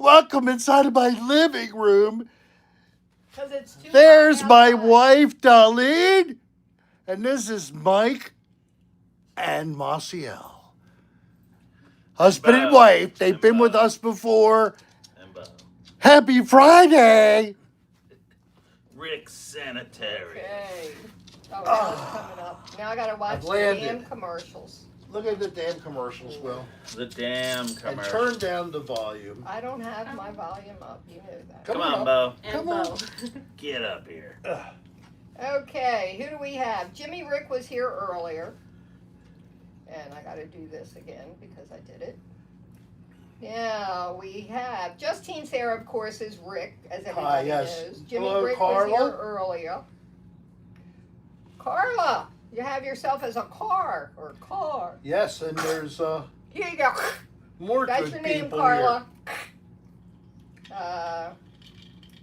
Welcome inside of my living room. Because it's too There's hot my outside. wife, Darlene. And this is Mike and Maciel. Husband and Bo. wife. They've And been with Bo. us before. And Bo. Happy Friday. Rick Sanitary. Okay. Oh, now it's coming up. Now I gotta watch I've the landed. damn commercials. Look at the damn commercials, Will. The damn And commercial. turn down the volume. I don't have my volume up. You know that. Come on, Bo. Come on. Get up here. Okay, who do we have? Jimmy Rick was here earlier. And I gotta do this again because I did it. Yeah, we have Justine Serra, of course, is Rick, as everybody yes. knows. Jimmy Hello, Rick Carla. was here earlier. Carla, you have yourself as a car or car. Yes, and there's Here you go. more That's good your name, people Carla.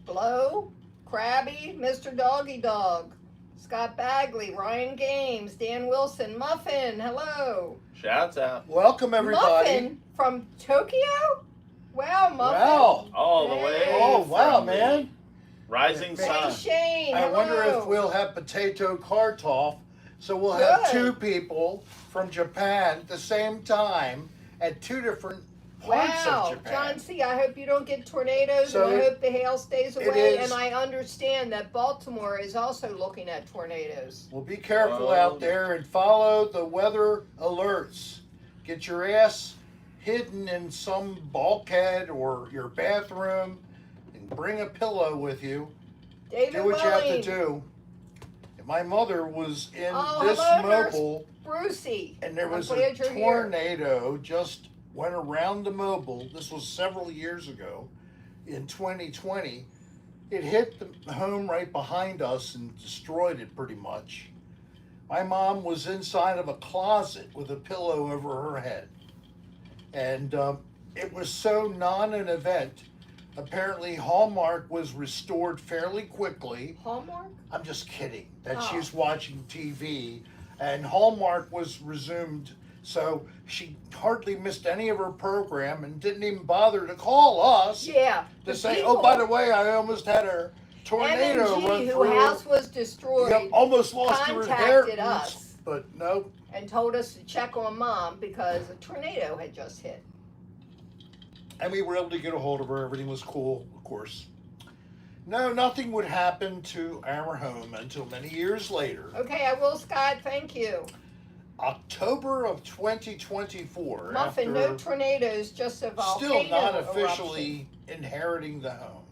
Blow, Krabby, Mr. Doggy Dog, Scott Bagley, Ryan Games, Dan Wilson, Muffin, hello. Shouts out. here. Welcome, everybody. Muffin from Tokyo? Wow, Muffin. Wow. All the way. Oh, wow, from the man. Rising Hey, sun. Shane, I hello. wonder if we'll have potato kartoff, so we'll have Good. 2 people from Japan at the same time at 2 different parts Wow, of Japan. John C., I hope you don't get tornadoes, So and I it- hope the hail stays it away, is- and I understand that Baltimore is also looking at tornadoes. Well, be careful Oh. out there and follow the weather alerts. Get your ass hidden in some bulkhead or your bathroom and bring a pillow with you. David Do what you have to Willing, do. My mother was in Oh, this hello, Nurse mobile, Brucey. and there I'm was a glad you're here. tornado just went around the mobile. This was several years ago in 2020. It hit the home right behind us and destroyed it pretty much. My mom was inside of a closet with a pillow over her head. And it was so non an event. Apparently, Hallmark was restored fairly quickly. Hallmark? I'm just kidding. That Oh. she was watching TV, and Hallmark was resumed. So she hardly missed any of her program and didn't even bother to call us Yeah. to the say, people- "Oh, by the way, I almost had a tornado run M&G, who through. house was destroyed, Yep, almost lost your contacted inheritance." us. But no, and told us to check on Mom because a tornado had just hit. and we were able to get a hold of her. Everything was cool, of course. No, nothing would happen to our home until many years later. Okay, I will, Scott. Thank you. October of 2024. Muffin, after no tornadoes, just a volcano still not eruption. officially inheriting the home.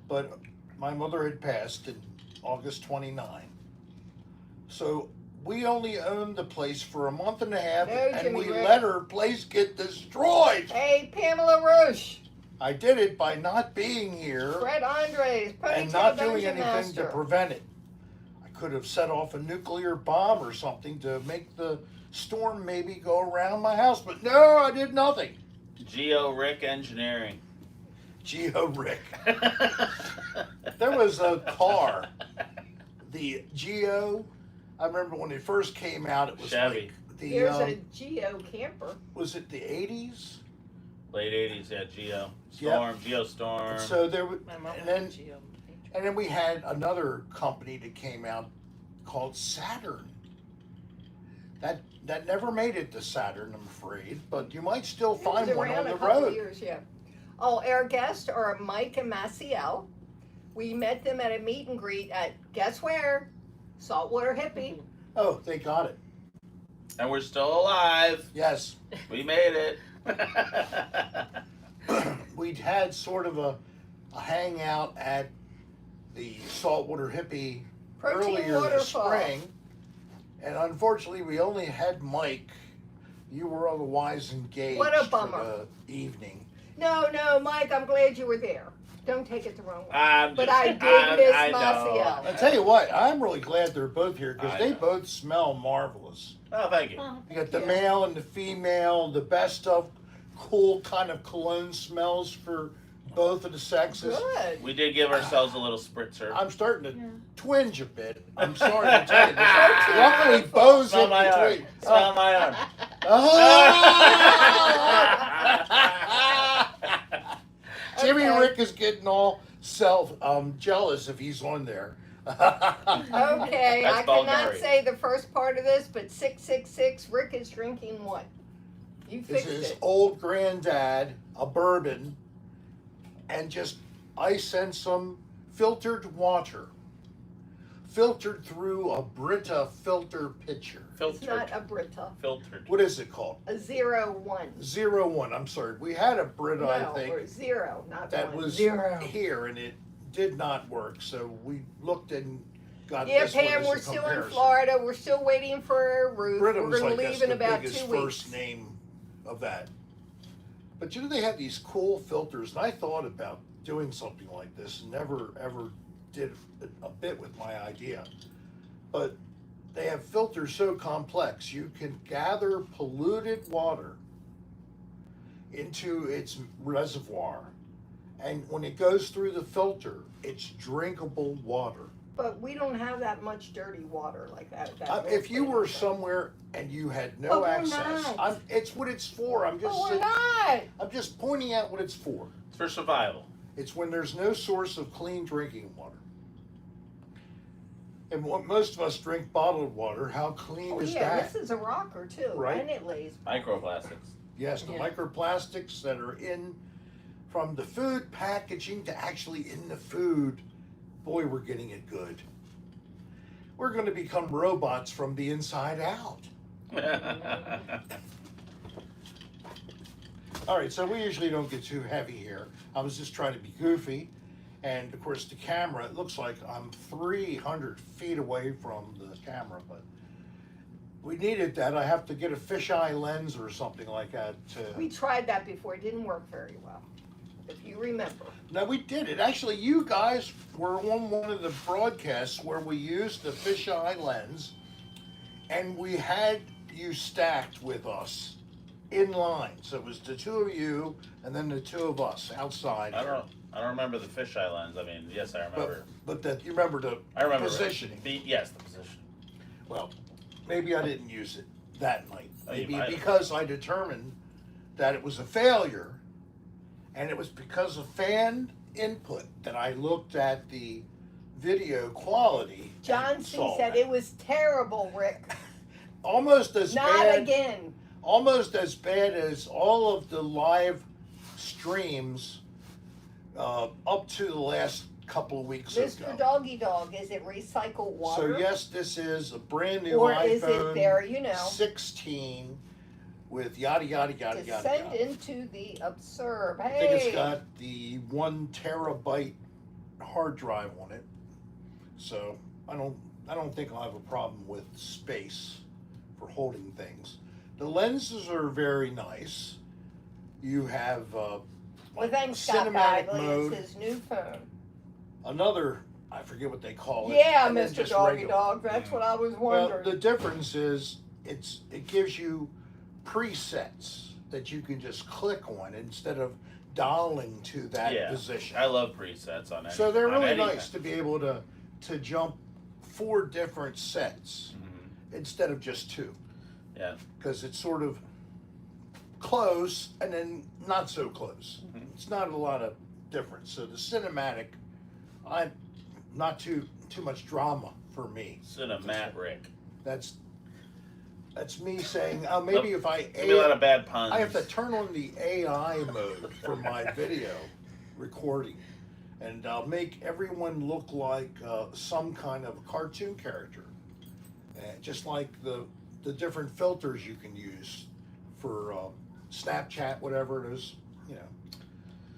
But my mother had passed in August 29. So we only owned the place for a month and a half, No, and Jimmy we Rick. let her place get destroyed. Hey, Pamela Roche, I did it by not being here Fred Andres, and Ponytail not doing Dungeon anything Master. to prevent it. I could have set off a nuclear bomb or something to make the storm maybe go around my house, but no, I did nothing. Geo Rick Engineering. Geo Rick. There was a car, the Geo. I remember when it first came out, it was Chevy. like the Here's a Geo camper. was it the 80s? Late 80s, yeah, Geo. Yep. Storm, Geo Storm. So there was, My mom and then had Geo. and then we had another company that came out called Saturn. That never made it to Saturn, I'm afraid, but you might still It was find one around on a the couple road. years, yeah. Oh, our guests are Mike and Maciel. We met them at a meet and greet at, guess where? Saltwater Hippie. Oh, they got it. And we're still alive. Yes. We made it. We'd had sort of a hangout at the Saltwater Hippie Protein earlier this waterfall. spring, and unfortunately, we only had Mike. You were otherwise engaged What a for bummer. the evening. No, Mike, I'm glad you were there. Don't take it the wrong way. I'm But just- I did miss I know. Maciel. I tell you what, I'm really glad they're both here because I they know. both smell marvelous. Oh, thank you. You got the Yeah. male and the female, the best of cool kind of cologne smells for both of the sexes. Good. We did give ourselves a little spritzer. I'm starting to Yeah. twinge a bit. I'm sorry to tell you this. Protein Luckily, waterfall. Bo's Smell in my arm. between. Smell my arm. Oh! Jimmy Okay. Rick is getting all jealous if he's on there. Okay, That's I cannot Bulgari. say the first part of this, but 666, Rick is drinking what? You This fixed is it. old granddad, a bourbon, and just ice and some filtered water. Filtered through a Brita filter pitcher. It's not Filtered. a Brita. Filtered. What is it called? A 01. 01. I'm sorry. We had a Brita, I No, think, or 0, not that 1. was 0. here, and it did not work. So we looked and got Yeah, this one Pam, as we're a still in comparison. Florida. We're still waiting for a roof. Brita We're was going like to leave the in about biggest 2 first weeks. name of that. But you know, they have these cool filters, and I thought about doing something like this, and never ever did a bit with my idea. But they have filters so complex, you can gather polluted water into its reservoir, and when it goes through the filter, it's drinkable water. But we don't have that much dirty water like that. If you were somewhere and you had no But we're access, not. it's what it's for. I'm just Oh, we're saying, not. I'm just pointing out what it's for. It's for survival. It's when there's no source of clean drinking water. And what most of us drink bottled water. How clean Oh, is yeah, that? this is a rocker too, Right. and it lays. Microplastics. Yes, the Yeah. microplastics that are in from the food packaging to actually in the food. Boy, we're getting it good. We're going to become robots from the inside out. All right, so we usually don't get too heavy here. I was just trying to be goofy. And of course, the camera, it looks like I'm 300 feet away from the camera, but we needed that. I have to get a fisheye lens or something like that. We tried that before. It didn't work very well, if you remember. No, we did it. Actually, you guys were on one of the broadcasts where we used the fisheye lens, and we had you stacked with us in line. So it was the two of you and then the two of us outside. I don't remember the fisheye lens. I mean, yes, I remember. But that you remember the I remember positioning. Yes, the position. Well, maybe I didn't use it that night. Oh, you Maybe might have. because I determined that it was a failure, and it was because of fan input that I looked at the video quality. John and C. saw said that. it was terrible, Rick. Almost as Not bad. again. Almost as bad as all of the live streams up to the last couple of weeks Mr. ago. Doggy Dog, is it recycled water? So yes, this is a brand new Or iPhone is it there, you know? 16 with yada yada yada to yada. send yada. into the absurd. I Hey, think it's got the 1 terabyte hard drive on it, so I don't think I'll have a problem with space for holding things. The lenses are very nice. You have well, like thanks, Scott cinematic Bagley. mode. It's his new phone. Another, I forget what they call it. Yeah, and then Mr. just Doggy regular. Dog. That's what I was Well, wondering. the difference is it gives you presets that you can just click on instead of dialing to that Yeah. position. I love presets on anything. So they're on really anything. nice to be able to jump 4 different sets Mhm. instead of just 2. Yeah. Because it's sort of close and then not so close. Mhm. It's not a lot of difference. So the cinematic, I'm not too much drama for me. Cinematic Rick. That's me saying maybe if I Give me a lot of bad puns. I have to turn on the AI mode for my video recording, and I'll make everyone look like some kind of cartoon character, just like the different filters you can use for Snapchat, whatever it is, you know.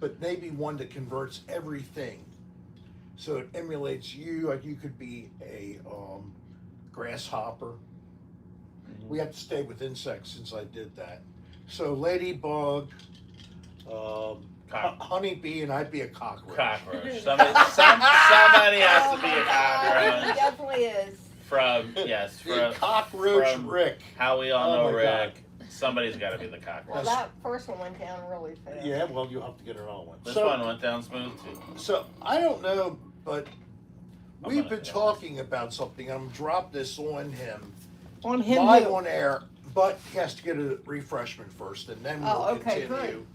But maybe one that converts everything, so it emulates you. Like you could be a grasshopper. We have to stay with insects since I did that. So ladybug, honeybee, and I'd be a cockroach. Cockroach. Somebody has to be a He cockroach. definitely is. From The cockroach from Rick. how we all Oh know my Rick. Somebody's got to be the Well, cockroach. that first one went down really fast. Yeah, well, you'll have to get another one. This one went down smooth too. So I don't know, but I'm we've gonna been do that. talking about something. I'm gonna drop this on him On him, live who? on air, but he has to get a refreshment first, and then we'll Oh, okay, continue.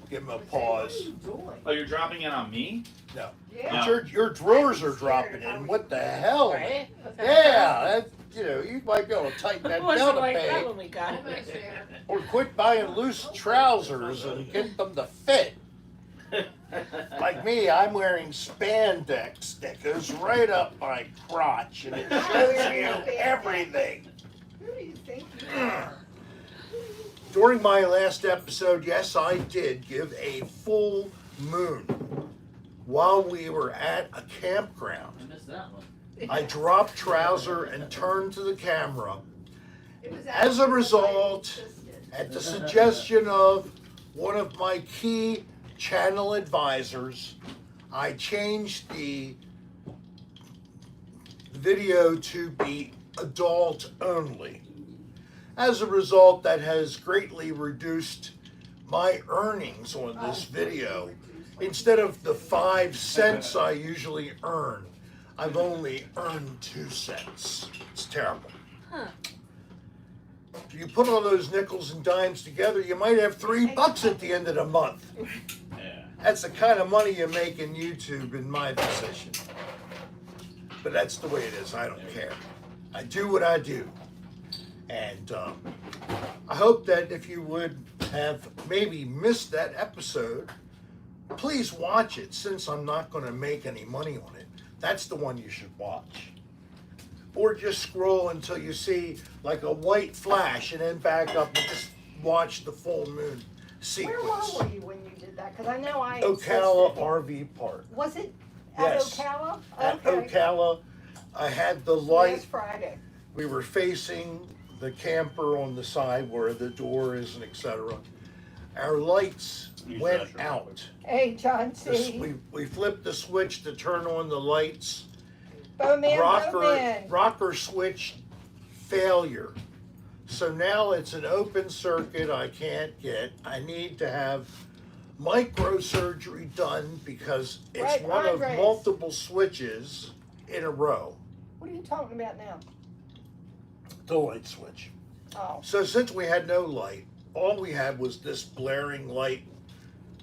Give him a What are pause. you doing? Oh, you're dropping it on me? No. Yeah. But your drawers are dropping in. What the hell? Right? Yeah, that, you might be able to tighten that It wasn't down a like that peg. when we got Almost it. there. Or quit buying loose trousers and get them to fit. Like me, I'm wearing spandex that goes right up my crotch and it shows you everything. Who do you think you are? During my last episode, yes, I did give a full moon while we were at a campground. I missed that one. I dropped trouser and turned to the camera. It was As a actually result, insisted. at the suggestion of one of my key channel advisors, I changed the video to be adult only. As a result, that has greatly reduced my earnings on this video. Instead of the 5 cents I usually earn, I've only earned 2 cents. It's terrible. Huh. If you put all those nickels and dimes together, you might have $3 at the end of the month. Yeah. That's the kind of money you make in YouTube in my position. But that's the way it is. I don't care. I do what I do. And I hope that if you would have maybe missed that episode, please watch it since I'm not going to make any money on it. That's the one you should watch. Or just scroll until you see like a white flash and then back up and just watch the full moon Where sequence. were you when you did that? Because I know I Ocala insisted. RV Park. Was it at Yes. Ocala? At Okay. Ocala, I had the light. Last Friday. We were facing the camper on the side where the door is and etc. Our lights Use went that, sure. out. Hey, John This- C. we flipped the switch to turn on the lights. Bowman, Rocker Bowman. switch failure. So now it's an open circuit I can't get. I need to have microsurgery done because it's Right, one of Andres. multiple switches in a row. What are you talking about now? The light switch. Oh. So since we had no light, all we had was this blaring light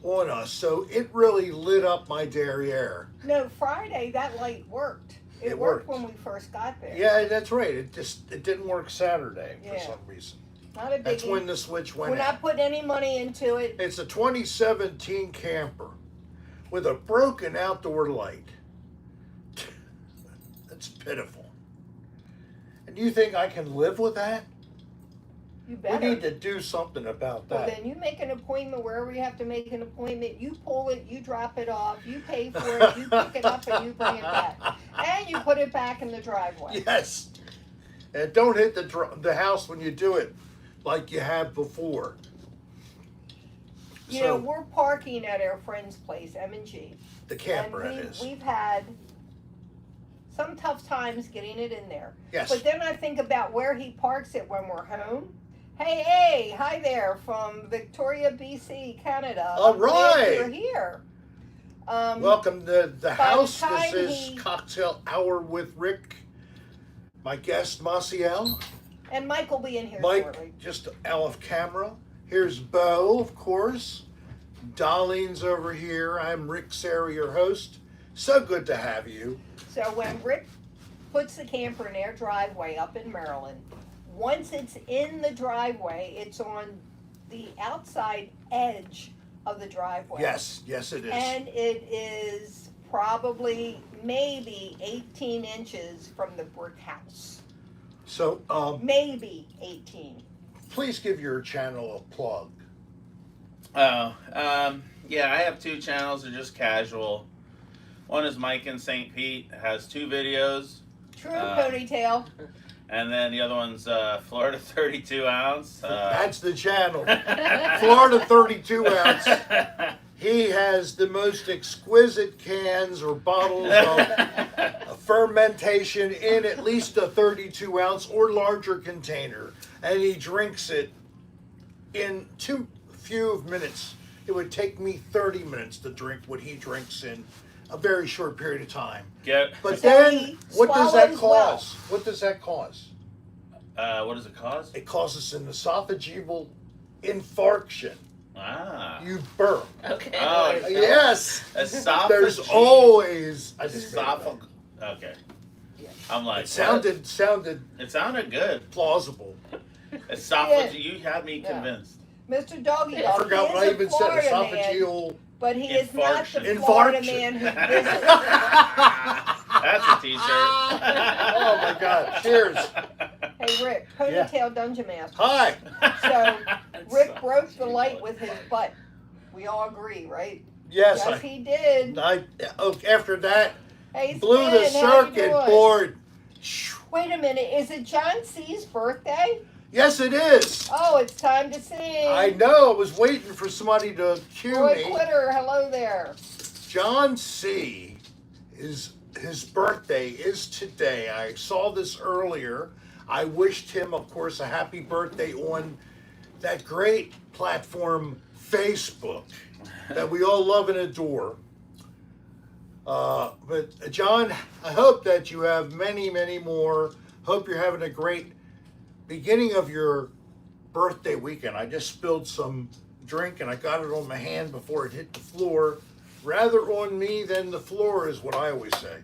on us. So it really lit up my derriere. No, Friday that light worked. It It worked worked. when we first got there. Yeah, that's right. It didn't work Saturday for Yeah. some reason. Not a That's biggie. when the switch went We're out. not putting any money into it. It's a 2017 camper with a broken outdoor light. That's pitiful. And you think I can live with that? You We better. need to do something about Well, that. then you make an appointment wherever you have to make an appointment. You pull it, you drop it off, you pay for it, you pick it up, and you bring it back. And you put it back in the driveway. Yes. And don't hit the house when you do it like you have before. You know, we're parking at our friend's place, M&G. The camper and it is. we've had some tough times getting it in there. Yes. But then I think about where he parks it when we're home. Hey, hi there from Victoria, BC, Canada. All I'm glad you're right. here. Welcome to the house. the time This is he- Cocktail Hour with Rick. My guest, Maciel. And Mike will be in here Mike, shortly. just out of camera. Here's Bo, of course. Darlene's over here. I'm Rick Serra, your host. So good to have you. So when Rick puts the camper in their driveway up in Maryland, once it's in the driveway, it's on the outside edge of the driveway. Yes, yes it is. And it is probably maybe 18 inches from the brick house. So, Maybe 18. please give your channel a plug. Oh, yeah, I have 2 channels. They're just casual. One is Mike in St. Pete. It has 2 videos. True ponytail. And then the other one's Florida 32 ounce. That's the channel. Florida 32 ounce. He has the most exquisite cans or bottles of fermentation in at least a 32 ounce or larger container. And he drinks it in too few of minutes. It would take me 30 minutes to drink what he drinks in a very short period of time. But So then, he what does that swallows well. cause? What does that cause? What does it cause? It causes an esophageal infarction. Ah. You burp. Okay. Oh, Yes. Esophageal. There's always. I just made it up. Esophageal. Okay. Yeah. I'm like, It sounded It sounded good. plausible. Esophageal. Yeah. You had me Yeah. convinced. Mr. Doggy I Dog, forgot he what I is a even said. Florida man, Esophageal. but he is not the Infarction. Florida Infarction. man who visits. That's a T-shirt. Oh my God! Cheers. Hey, Rick, Ponytail Dungeon Master. Hi. So, Rick broke the light with his butt. We all agree, right? Yes, Yes, he did. after that Hey, blew the Spin, how you circuit doing? board. Wait a minute, is it John C's birthday? Yes, it is. Oh, it's time to sing. I know. I was waiting for somebody to cue Roy me. Quitter, hello there. John C. His birthday is today. I saw this earlier. I wished him, of course, a happy birthday on that great platform, Facebook, that we all love and adore. But John, I hope that you have many, many more. Hope you're having a great beginning of your birthday weekend. I just spilled some drink and I got it on my hand before it hit the floor. Rather on me than the floor is what I always say.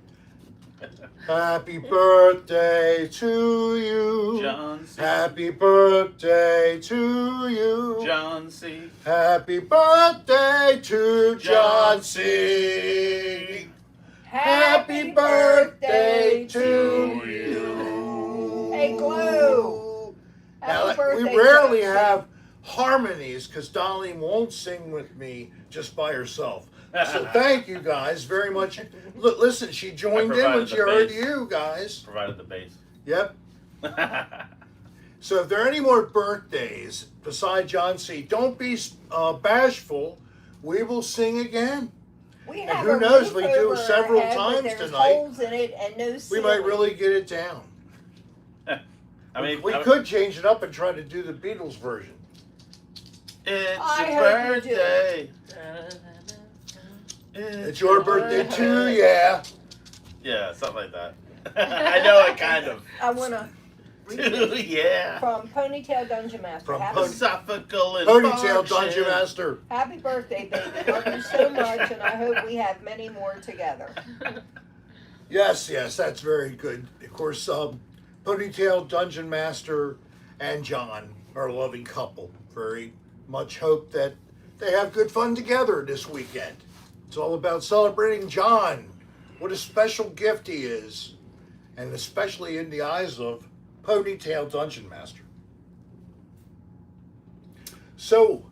Happy birthday to you. John C. Happy birthday to you. John C. Happy birthday to John C. Happy birthday to you. Hey, Glue. Now, Happy birthday, we rarely John C. have harmonies because Darlene won't sing with me just by herself. So thank you guys very much. Listen, she joined in when provided she the heard bass. you guys. Provided the bass. Yep. So if there are any more birthdays beside John C., don't be bashful. We will sing again. We And have who a knows, roof we do over several our head, but times there's tonight. holes in it and no We ceiling. might really get it down. I mean, we could change it up and try to do the Beatles version. It's I your hope you do. birthday. It's your birthday too, yeah. Yeah, something like that. I know it kind of. I want to Yeah. from Ponytail Dungeon Master. From Happy, Philosophical and Ponytail Dungeon Master. happy birthday, baby. Love you so much, and I hope we have many more together. Yes, that's very good. Of course, Ponytail Dungeon Master and John are a loving couple. Very much hope that they have good fun together this weekend. It's all about celebrating John. What a special gift he is. And especially in the eyes of Ponytail Dungeon Master. So,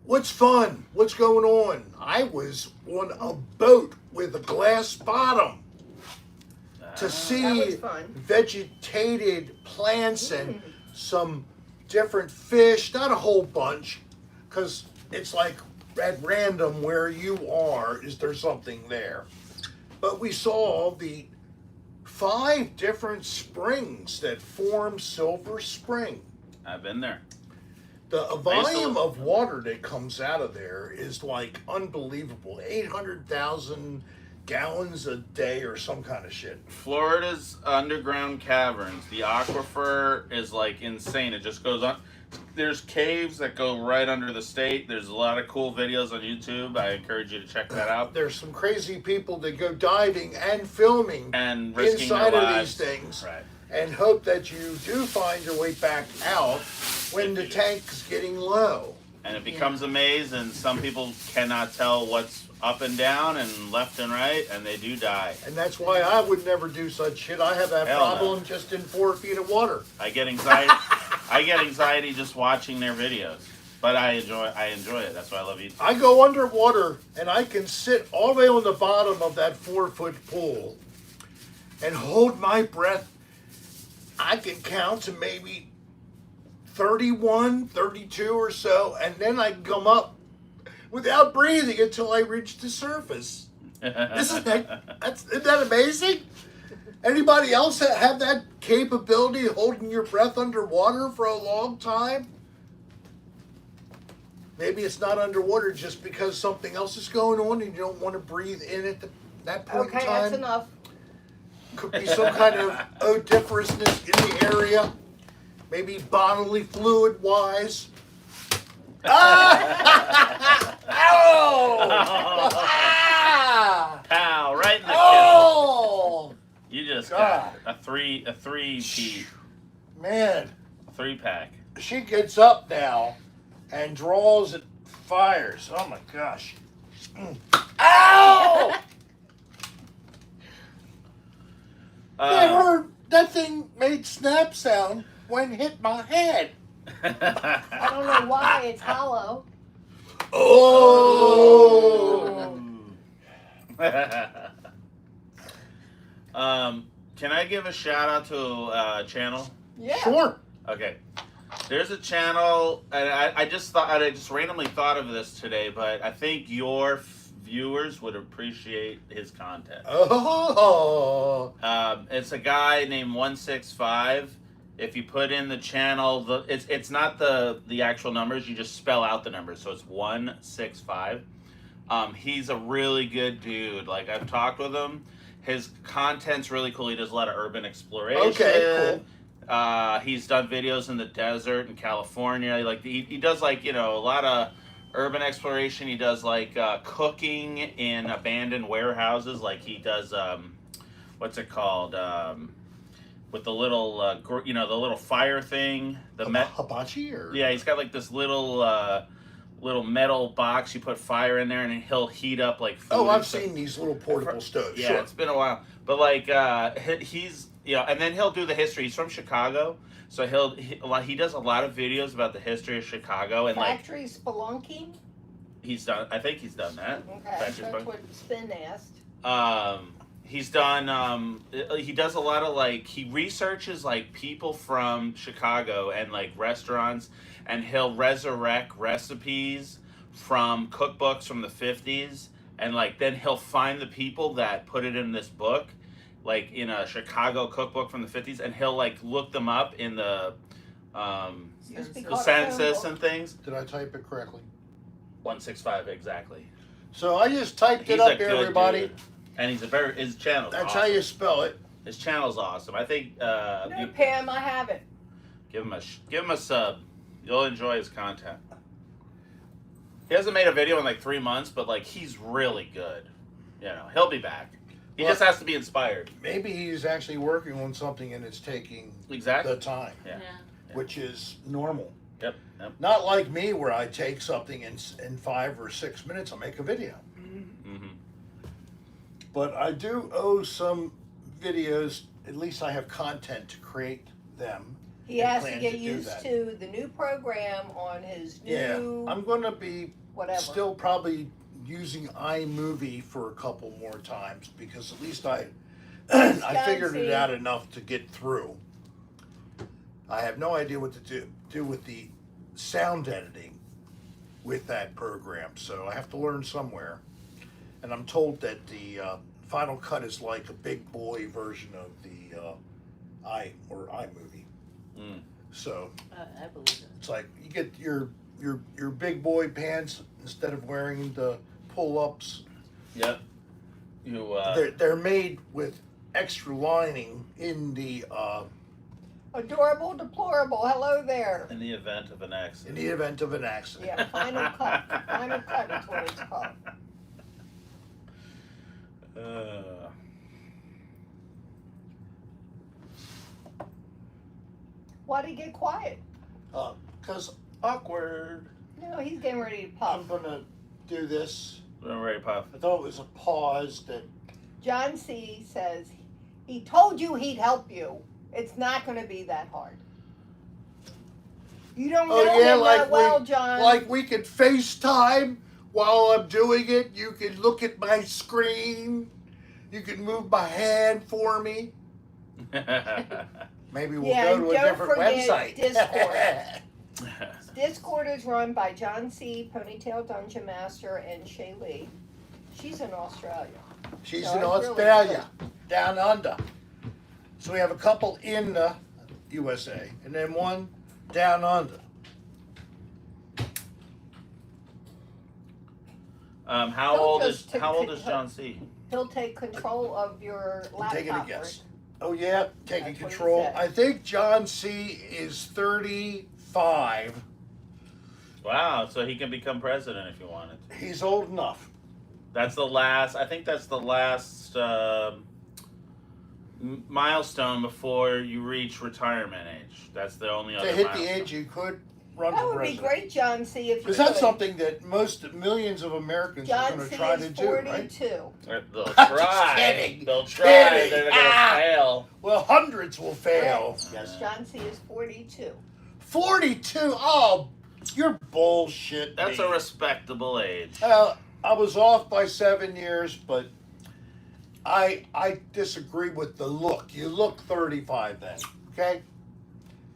what's fun? What's going on? I was on a boat with a glass bottom to That see was fun. vegetated plants and some different fish. Not a whole bunch, because it's like at random where you are, is there something there? But we saw the 5 different springs that form Silver Spring. I've been there. The volume of water that comes out of there is like unbelievable. 800,000 gallons a day or some kind of shit. Florida's underground caverns. The aquifer is like insane. It just goes on. There's caves that go right under the state. There's a lot of cool videos on YouTube. I encourage you to check that out. There's some crazy people that go diving and filming And risking inside their of lives. these things. Right. And hope that you do find your way back out when the tank's getting low. And it becomes a maze, and some people cannot tell what's up and down and left and right, and they do die. And that's why I would never do such shit. I have that Hell no. problem just in 4 feet of water. I get anxiety. I get anxiety just watching their videos, but I enjoy it. That's why I love YouTube. I go underwater and I can sit all the way on the bottom of that 4-foot pool and hold my breath. I can count to maybe 31, 32 or so, and then I can come up without breathing until I reach the surface. Isn't that amazing? Anybody else have that capability of holding your breath underwater for a long time? Maybe it's not underwater just because something else is going on and you don't want to breathe in at that point Okay, in time. that's enough. Could be some kind of odoriferousness in the area. Maybe bodily fluid wise. Ah! Ow! Ah! Pow! Right in the kidney. Oh! You just God. got a three-piece, Man, 3-pack. she gets up now and draws and fires. Oh my gosh. Ow! That thing made snap sound when it hit my head. I don't know why it's hollow. Oh! Can I give a shout out to a channel? Yeah. Sure. Okay. There's a channel, and I just randomly thought of this today, but I think your viewers would appreciate his content. Oh! It's a guy named 165. If you put in the channel, it's not the actual numbers. You just spell out the numbers, so it's 165. He's a really good dude. Like, I've talked with him. His content's really cool. He does a lot of urban exploration. Okay, cool. He's done videos in the desert in California. Like he does like a lot of urban exploration. He does like cooking in abandoned warehouses. Like he does what's it called? With the little the little fire thing. Hibachi or Yeah, he's got like this little metal box. You put fire in there, and he'll heat up like food. Oh, I've seen these little portable stoves. Yeah, Sure. it's been a while. But like he's and then he'll do the history. He's from Chicago, so he does a lot of videos about the history of Chicago and Factory spelunking. he's done. I think he's done that. Okay, Factory that's spelunking. what Spin asked. He's done. He does a lot of he researches like people from Chicago and like restaurants, and he'll resurrect recipes from cookbooks from the 50s, and then he'll find the people that put it in this book, like in a Chicago cookbook from the 50s, and he'll look them up in the Used to be the called a census phone and things. Did I type it correctly? 165 exactly. So I just typed He's it up a here, good everybody. dude. And his channel's That's awesome. how you spell it. His channel's awesome. I think No, Pam, I have it. give him a sub. You'll enjoy his content. He hasn't made a video in 3 months, but he's really good. He'll be back. He Well, just has to be inspired. Maybe he's actually working on something and it's taking Exactly. the time, Yeah. which is normal. Yep. Not like me, where I take something in 5 or 6 minutes, I'll make a video. Mm-hmm. But I do owe some videos. At least I have content to create them. He and has to plan get do used that. to the new program on his Yeah, new I'm going to be whatever. still probably using iMovie for a couple more times, because at least I figured it out enough to get through. I have no idea what to do with the sound editing with that program, so I have to learn somewhere. And I'm told that the Final Cut is like a big boy version of the iMovie. Mm. So I believe it. it's like you get your big boy pants instead of wearing the pull-ups. Yep. You. They're made with extra lining in the Adorable, deplorable. Hello there. In the event of an in accident. the event of an accident. Yeah, Final Cut. Final Cut is what it's called. Why'd he get quiet? Because Awkward. No, he's getting ready to I'm pop. gonna do this. Don't worry, Puff. I thought it was a pause that. John C. says, he told you he'd help you. It's not going to be that hard. You don't know him that well, John. Like we could FaceTime while I'm doing it. You can look at my screen. You can move my hand for me. Maybe we'll Yeah, go to a don't different forget website. Discord. Discord is run by John C., Ponytail Dungeon Master, and Shay Lee. She's in Australia. She's So in it's really Australia, down under. So we have a couple in the USA, and then one down under. How He'll old just is John C? He'll take control of your laptop. Taking a guess. Oh yeah, taking That's what he control. said. I think John C is 35, Wow, so he can become president if you wanted. He's old enough. That's the last. I think that's the last milestone before you reach retirement age. That's the only other To hit milestone. the age you could run That for would be president. great, John C. If you Because that's could. something that millions of Americans are John going C. to try is to do, right? 42. They'll I'm try. just kidding. They'll try. Kidding. They're gonna fail. Well, hundreds will fail. Yes, John C. is 42. 42? Oh, you're bullshit. That's me. a respectable age. I was off by 7 years, but I disagree with the look. You look 35 then, okay?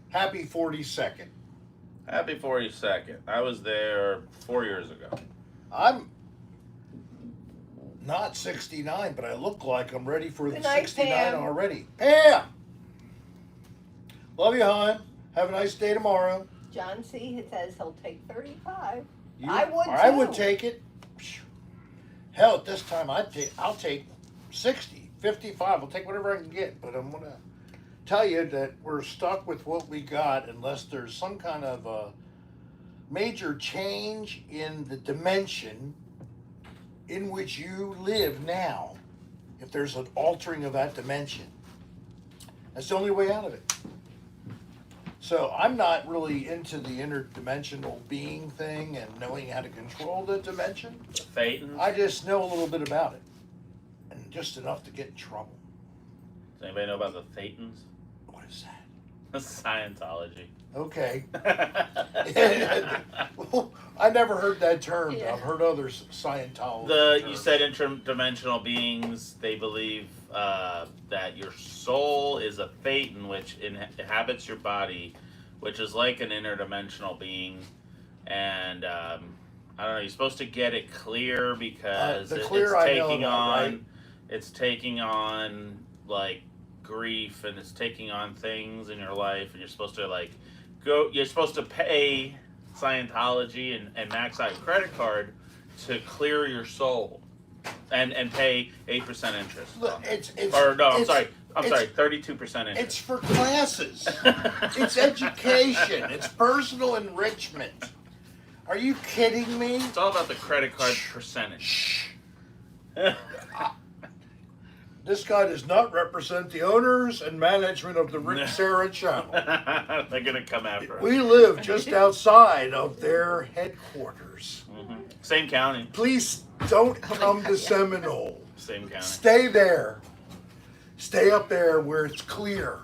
Happy 42nd. Happy 42nd. I was there 4 years ago. I'm not 69, but I look like I'm ready for the Good night, 69 Pam. already. Pam! Love you, hon. Have a nice day tomorrow. John C. says he'll take 35. You- I would I too. would take it. Hell, at this time, I'll take 60, 55. I'll take whatever I can get. But I'm going to tell you that we're stuck with what we got unless there's some kind of a major change in the dimension in which you live now. If there's an altering of that dimension, that's the only way out of it. So I'm not really into the interdimensional being thing and knowing how to control the dimension. Phaeton. I just know a little bit about it, and just enough to get in trouble. Does anybody know about the Phaetons? What is that? Scientology. Okay. I never heard that term. Yeah. I've heard other Scientology. You terms. said interdimensional beings. They believe that your soul is a Phaeton, which inhabits your body, which is like an interdimensional being. And I don't know. You're supposed to get it clear because the it's clear I know taking about, on. right? It's taking on like grief, and it's taking on things in your life, and you're supposed to like go. You're supposed to pay Scientology and max out your credit card to clear your soul, and pay 8% interest. Look, it's Or no, I'm it's- sorry. I'm it's- sorry. 32% interest. It's for classes. It's education. It's personal enrichment. Are you kidding me? It's all about the credit card percentage. Shh. This guy does not represent the owners and management of the Rick Serra channel. They're gonna come after us. We live just outside of their headquarters. Same county. Please don't come to Seminole. Same county. Stay there. Stay up there where it's clear.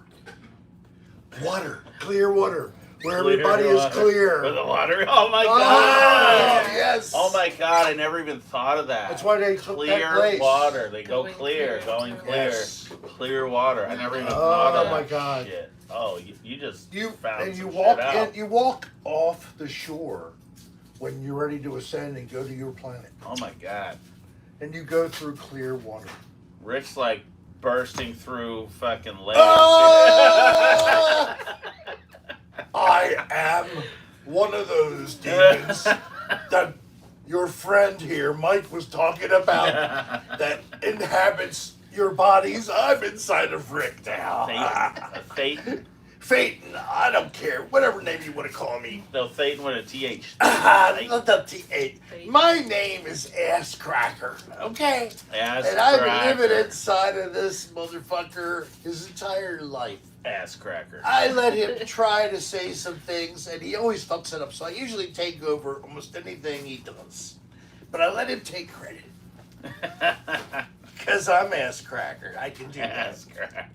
Water. Clear water. Where everybody is water. clear. For the water. Oh my Ah, god. yes. Oh my god, I never even thought of that. That's why they took that clear place. water. They go Going clear, clear. going clear. Yes. Clear water. I never even thought of Oh my that God. shit. Oh, you just You found and some you shit walk out. in, you walk off the shore when you're ready to ascend and go to your planet, Oh my god. and you go through clear water. Rick's like bursting through fucking legs. Oh! I am one of those demons that your friend here, Mike, was talking about that inhabits your bodies. I'm inside of Rick now. Phaeton. Phaeton, I don't care. Whatever name you want to call me. No, Phaeton with a TH. Not the T8. My name is Ass Cracker, okay? Ass And I've cracker. been living inside of this motherfucker his entire life. Ass cracker. I let him try to say some things, and he always fucks it up. So I usually take over almost anything he does. But I let him take credit. Because I'm Ass Cracker. I can do that. Ass cracker.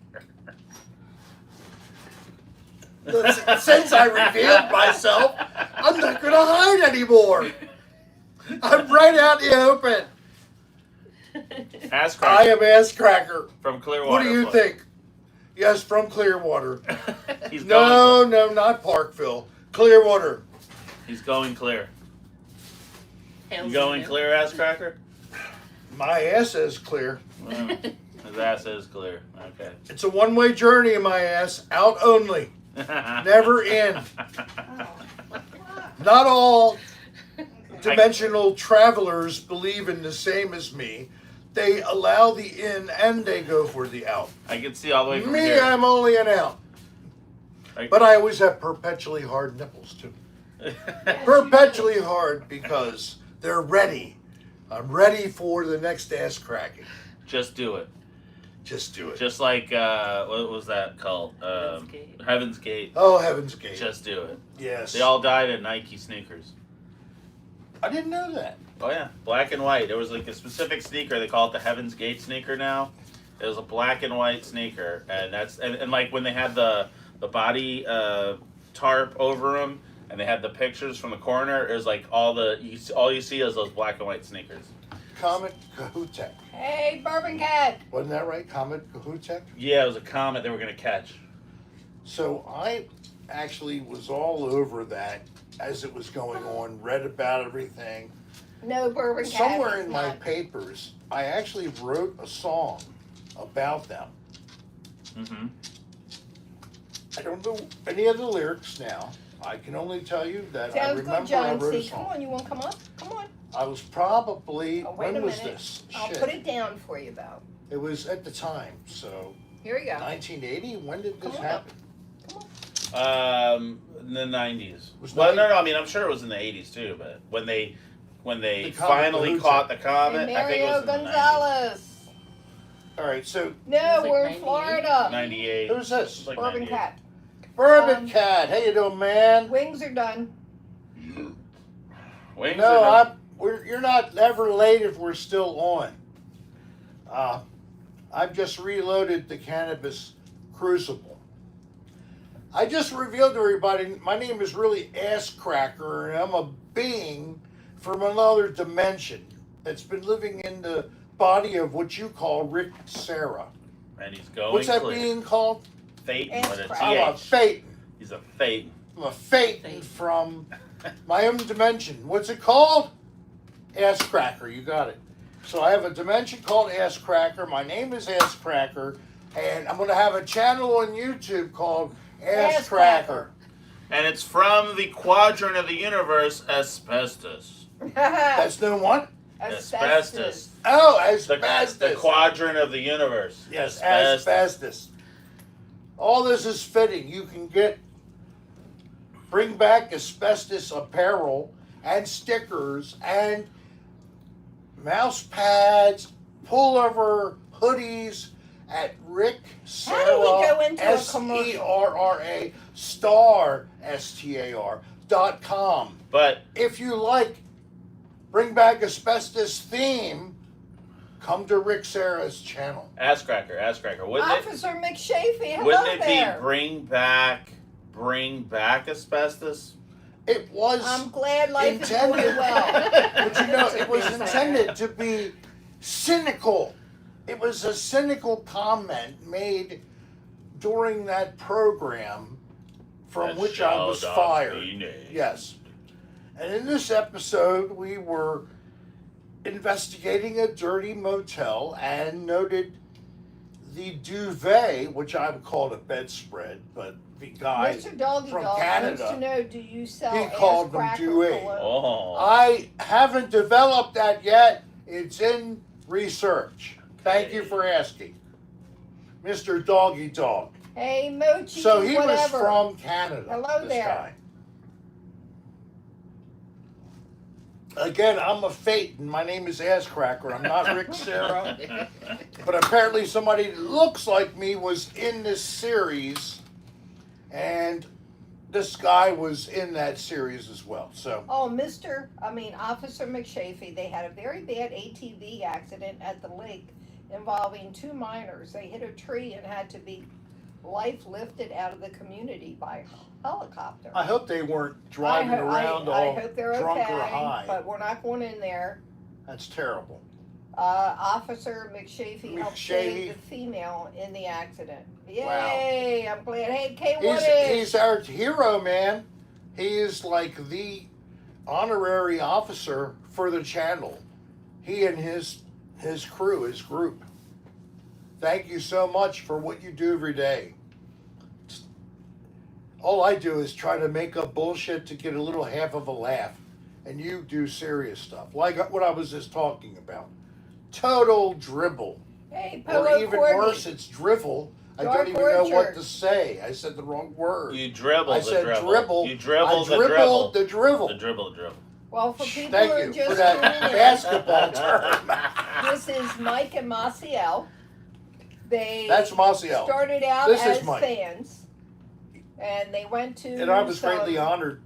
Since I revealed myself, I'm not going to hide anymore. I'm right out in the open. Ass I cracker am Ass Cracker. from Clearwater. What do you Florida. think? Yes, from Clearwater. He's No, not Parkville. Clearwater. He's going clear. Hails You going in clear, ass cracker? My ass is clear. Well, his ass is clear. Okay. It's a one-way journey in my ass. Out only. Never in. Not all dimensional travelers believe in the same as me. They allow the in and they go for the out. I can see all the way from Me, here. I'm only an out. Like- But I always have perpetually hard nipples too. Perpetually hard because they're ready. I'm ready for the next ass cracking. Just do it. Just do it. Just like what was that called? Heaven's Gate. Oh, Heaven's Gate. Just do it. Yes. They all died in Nike sneakers. I didn't know that. Oh yeah, black and white. There was like a specific sneaker. They call it the Heaven's Gate sneaker now. It was a black and white sneaker, and that's and like when they had the body tarp over them, and they had the pictures from the corner. It was like all you see is those black and white sneakers. Comet Kahutek. Hey, Bourbon Cat. Wasn't that right? Comet Kahutek? Yeah, it was a comet they were gonna catch. So I actually was all over that as it was going on, read about everything. No, Bourbon Cat. Somewhere it's in my not. papers, I actually wrote a song about them. Mm-hmm. I don't know any of the lyrics now. I can only tell you that I Sounds remember good, John. I wrote a See, come song. on, you want to come up? Come on. I was probably, Oh, wait when a was minute. this? I'll Shit. put it down for you, though. It was at the time, so Here we go. 1980. When did this Come on up. happen? In the 90s. Was Well, nine- no. I mean, I'm sure it was in the 80s too. But when they The comet finally Kahutek. caught the And comet, I think it Mario was in the 90s. Gonzalez. All right, so No, like we're in 98. Florida. 98. who's this? Like Bourbon 98. Cat. Bourbon Cat. How you doing, man? Wings are done. Wings No, are you're not ever late if we're still on. I've just reloaded the cannabis crucible. I just revealed to everybody my name is really Ass Cracker, and I'm a being from another dimension that's been living in the body of what you call Rick Serra. and he's going What's that clear. being called? Phaeton with a Ass I'm a TH. Phaeton. He's a Phaeton. I'm a Phaeton from my own dimension. What's it called? Ass Cracker. You got it. So I have a dimension called Ass Cracker. My name is Ass Cracker, and I'm going to have a channel on YouTube called Ass Ass Cracker. Cracker. And it's from the quadrant of the universe, asbestos. That's no one? Asbestos. Oh, The asbestos. quadrant of the universe. Yes, Asbestos. asbestos. All this is fitting. You can bring back asbestos apparel and stickers and mouse pads, pullover, hoodies at Rick How do we Serra, go into a commercial? SERRA star STAR.com. But If you like bring back asbestos theme, come to Rick Serra's channel. ass cracker. Wouldn't it? Officer McShafey, hello Wouldn't it there. be bring back asbestos? It was I'm glad life is going intended, well. but you know, it was intended to be cynical. It was a cynical comment made during that program from That which I shall was not fired. be named. Yes. And in this episode, we were investigating a dirty motel and noted the duvet, which I would call it a bedspread, but the guy Mr. Doggy from Dog wants to Canada, know, do you sell he ass called them cracker duet. cologne? Oh. I haven't developed that yet. It's in research. Thank you for asking, Mr. Doggy Dog. Hey, Mochi, So he was whatever. from Canada. Hello this there. guy. Again, I'm a Phaeton. My name is Ass Cracker. I'm not Rick Serra. But apparently somebody that looks like me was in this series, and this guy was in that series as well. So Oh, Officer McShafey, they had a very bad ATV accident at the lake involving two minors. They hit a tree and had to be life lifted out of the community by helicopter. I hope they weren't driving around I all hope they're drunk okay, or high. but we're not going in there. That's terrible. Officer McShafey helped McShafey. save the female in the accident. Yay! I'm glad. Hey, Kay, what He's our hero, man. He is like the honorary officer for the channel. He and his crew, his group. Thank you so much for what you do every day. All I do is try to make up bullshit to get a little half of a laugh. And you do serious stuff, like what I was just talking about. Total dribble. Hey, Or Polo even Courtney. worse, it's drivel. I Dark don't even know what Orchard. to say. I said the wrong word. You dribble I the said dribble. dribble. You dribble I the dribble. dribbled the drivel. The dribble the dribble. Well, for people Thank who are you just for that tuning in, basketball term. this is Mike and Maciel. They That's Maciel. started out This is as Mike. fans, and they went to. And I was some- greatly honored.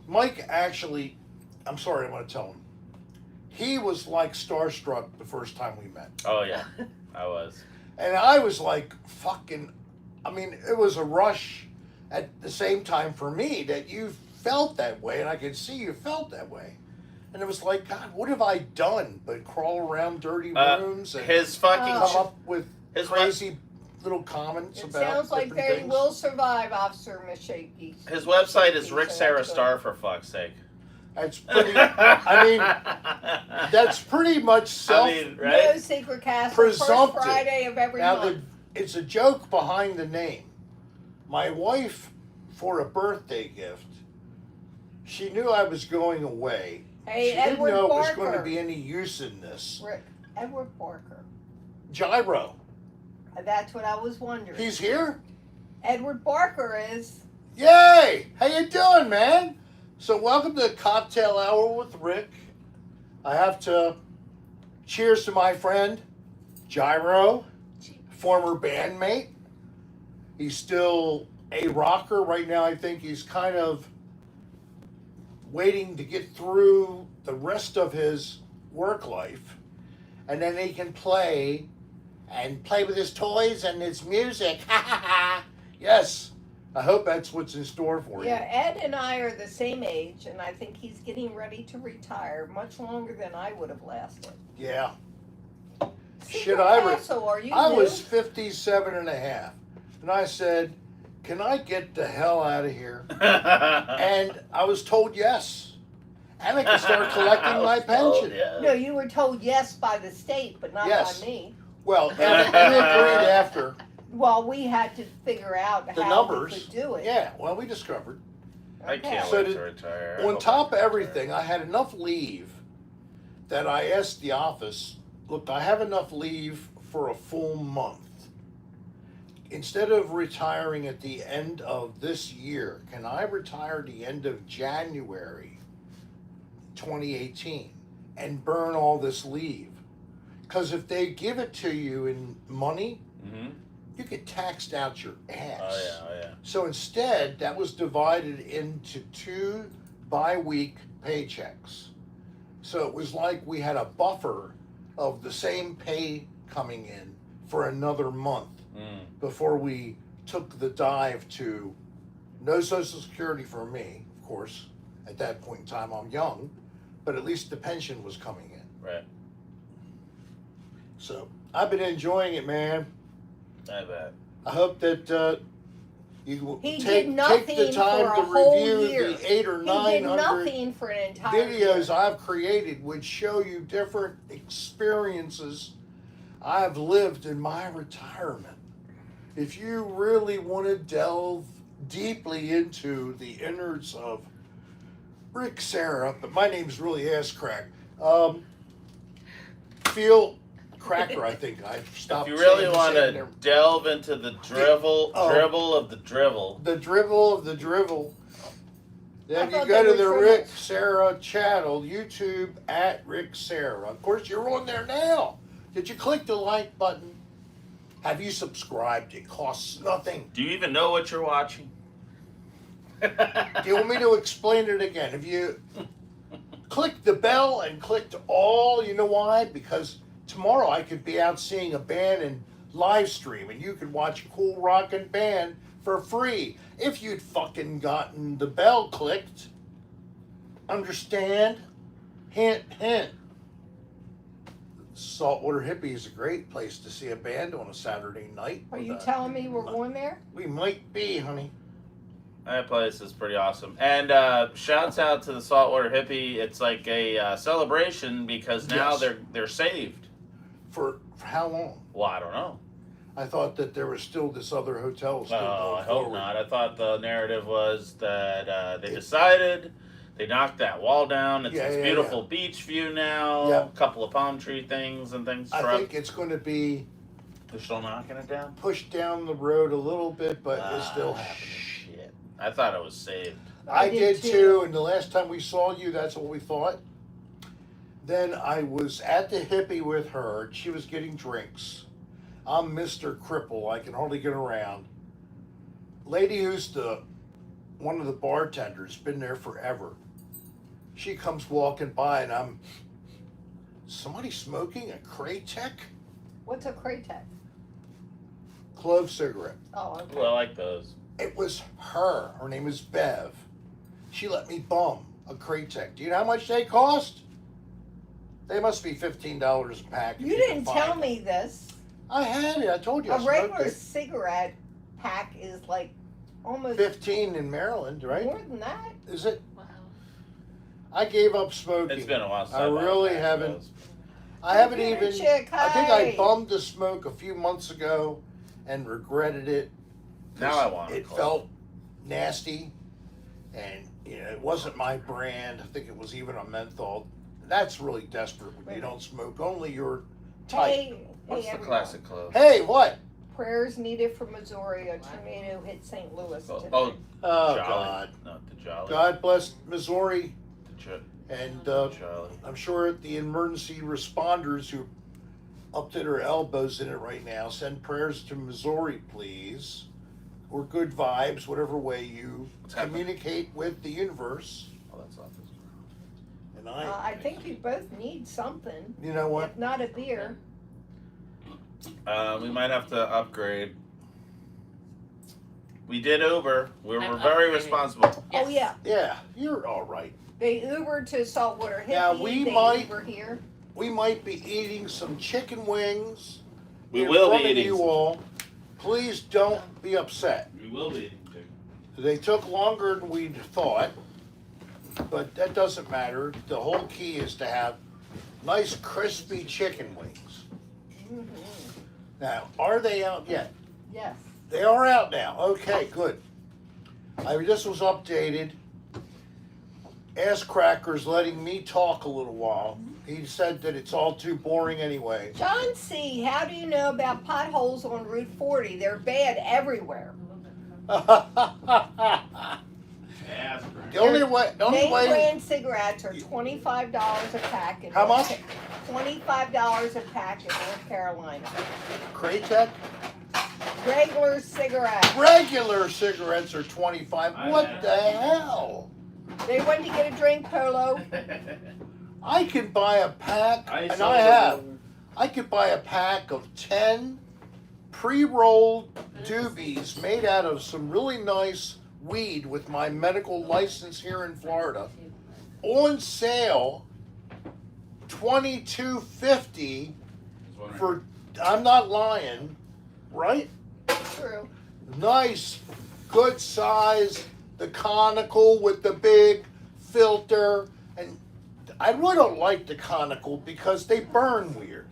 Mike actually, I'm sorry, I'm going to tell him. He was like starstruck the first time we met. Oh yeah, I was. And I was like, fucking, I mean, it was a rush at the same time for me that you felt that way, and I could see you felt that way. And it was like, God, what have I done but crawl around dirty rooms and His fucking come up with his crazy little comments It about sounds like different they things? will survive, Officer Mashaki. his website is So Rick that's Serra good. Star, for fuck's sake. That's pretty, I mean, that's pretty much self. I mean, No right? secret castle. First Presumptive. Friday of every Now, month. it's a joke behind the name. My wife, for a birthday gift, she knew I was going away. Hey, She didn't Edward know it was Barker. going to be any use in this. Rick, Edward Barker. Gyro. That's what I was wondering. He's here? Edward Barker is. Yay! How you doing, man? So welcome to Cocktail Hour with Rick. I have to cheers to my friend, Gyro, former bandmate. He's still a rocker. Right now, I think he's kind of waiting to get through the rest of his work life. And then he can play with his toys and his music. Yes. I hope that's what's in store for you. Yeah, Ed and I are the same age, and I think he's getting ready to retire much longer than I would have lasted. Yeah. Secret I Castle, are you I new? was 57 and a half. And I said, can I get the hell out of here? And I was told yes. And I can start collecting my pension. No, you were told yes by the state, but not Yes. by me. Well, and we agreed after. Well, we had to figure out The how numbers. we could do it. Yeah, well, we discovered. I can't So wait did- to retire. I On hope top I of retire. everything, I had enough leave that I asked the office, look, I have enough leave for a full month. Instead of retiring at the end of this year, can I retire the end of January 2018 and burn all this leave? Because if they give it to you in money, Mhm. you get taxed out your ass. Oh yeah, oh yeah. So instead, that was divided into 2 bi-week paychecks. So it was like we had a buffer of the same pay coming in for another month before we took the dive to no Social Security for me, of course. At that point in time, I'm young, but at least the pension was coming in. Right. So I've been enjoying it, man. I bet. I hope that you He take did nothing the time for to a whole review year. the 8 or He 900 did nothing for an entire videos year. I've created, which show you different experiences I've lived in my retirement. If you really want to delve deeply into the innards of Rick Serra, but my name's really Ass Crack. Feel Cracker, I think. I've stopped. If you really saying want the to same delve into the dribble of the drivel, the dribble of the drivel. Then I you thought go they to the were Rick dribbles. Serra channel, YouTube at Rick Serra. Of course, you're on there now. Did you click the like button? Have you subscribed? It costs nothing. do you even know what you're watching? Do you want me to explain it again? If you click the bell and clicked all, you know why? Because tomorrow I could be out seeing a band and live stream, and you could watch a cool rockin' band for free if you'd fucking gotten the bell clicked. Understand? Hint, hint. Saltwater Hippie is a great place to see a band on a Saturday night. Are with you a- telling me we're going there? We might be, honey. That place is pretty awesome. And shouts out to the Saltwater Hippie. It's like a celebration because now Yes. they're saved. For how long? Well, I don't know. I thought that there was still this other hotel still Oh, going I hope forward. not. I thought the narrative was that they decided they knocked that wall down. It's Yeah, this yeah, beautiful beach view now. Yeah. A couple of palm tree things and things. I shrub- think it's going to be They're still knocking it down? pushed down the road a little bit, but it's still Ah, happening. Shit. I thought it was saved. I did too, and the last time we saw you, that's what we thought. Then I was at the hippie with her. She was getting drinks. I'm Mr. Cripple. I can hardly get around. Lady who's one of the bartenders, been there forever. She comes walking by, and somebody smoking a Kraytech What's a Kraytech? clove cigarette. Oh, okay. Well, I like those. It was her. Her name is Bev. She let me bum a Kraytech. Do you know how much they cost? They must be $15 a pack. if You can didn't find tell them. me this. I had it. I told you. I A smoked regular it. cigarette pack is like almost 15 in Maryland, right? more than that. Is it? Wow. I gave up smoking. It's been a while since I bought a really pack of haven't. those. I haven't Computer even. chick, I think I hi. bummed the smoke a few months ago, and regretted it. Now I want It clove. felt nasty, and it wasn't my brand. I think it was even a menthol. That's really desperate when you don't smoke. Only your type. Hey, What's hey the everyone. classic clove? Hey, what? Prayers needed for Missouri. A tornado hit St. Louis today. Oh, Oh Jolly. God! Not the Jolly. God bless Missouri, The and Jolly. I'm sure the emergency responders who up to their elbows in it right now. Send prayers to Missouri, please, or good vibes, whatever way you What's happening? communicate with the universe. Oh, that's not this. And I think you both need something. you know what? If not a beer. We might have to upgrade. We did Uber. We were I'm very upgrading. responsible. Oh yeah, Yeah, you're all right. they Ubered to Saltwater Hippie. Now, we they might- Uber here. We might be eating some chicken wings. We in will be front of eating you some all. Please don't be upset. We will be eating chicken. They took longer than we'd thought, but that doesn't matter. The whole key is to have nice crispy chicken wings. Mhm. Now, are they out yet? Yes. They are out now. Okay, good. This was updated. Ass Cracker's letting me talk a little while. He said that it's all too boring anyway. John C., how do you know about potholes on Route 40? They're bad everywhere. The only Name way. brand cigarettes are $25 a pack. In How much? $25 a pack in North Carolina. Kraytech? Regular cigarettes. Regular cigarettes are 25. What the hell? They went to get a drink, Polo. I can buy a pack, and saw I the- have. I could buy a pack of 10 pre-rolled doobies made out of some really nice weed with my medical license here in Florida. On sale, $22.50 for. I'm not lying, right? True. Nice, good size, the conical with the big filter, and I really don't like the conical because they burn weird.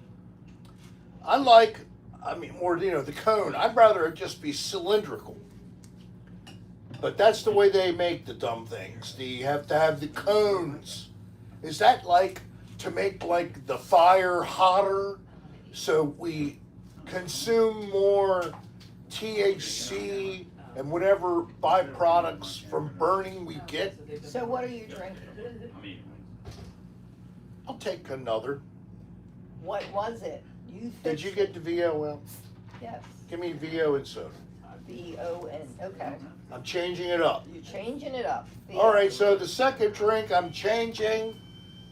More the cone. I'd rather it just be cylindrical. But that's the way they make the dumb things. You have to have the cones. Is that like to make like the fire hotter so we consume more THC and whatever byproducts from burning we get? So what are you drinking? I'll take another. What was it? You Did you fixed get the VO? Yes. Give me VO and soda. VON. Okay. I'm changing it up. You're changing it up. All right, so the second drink, I'm changing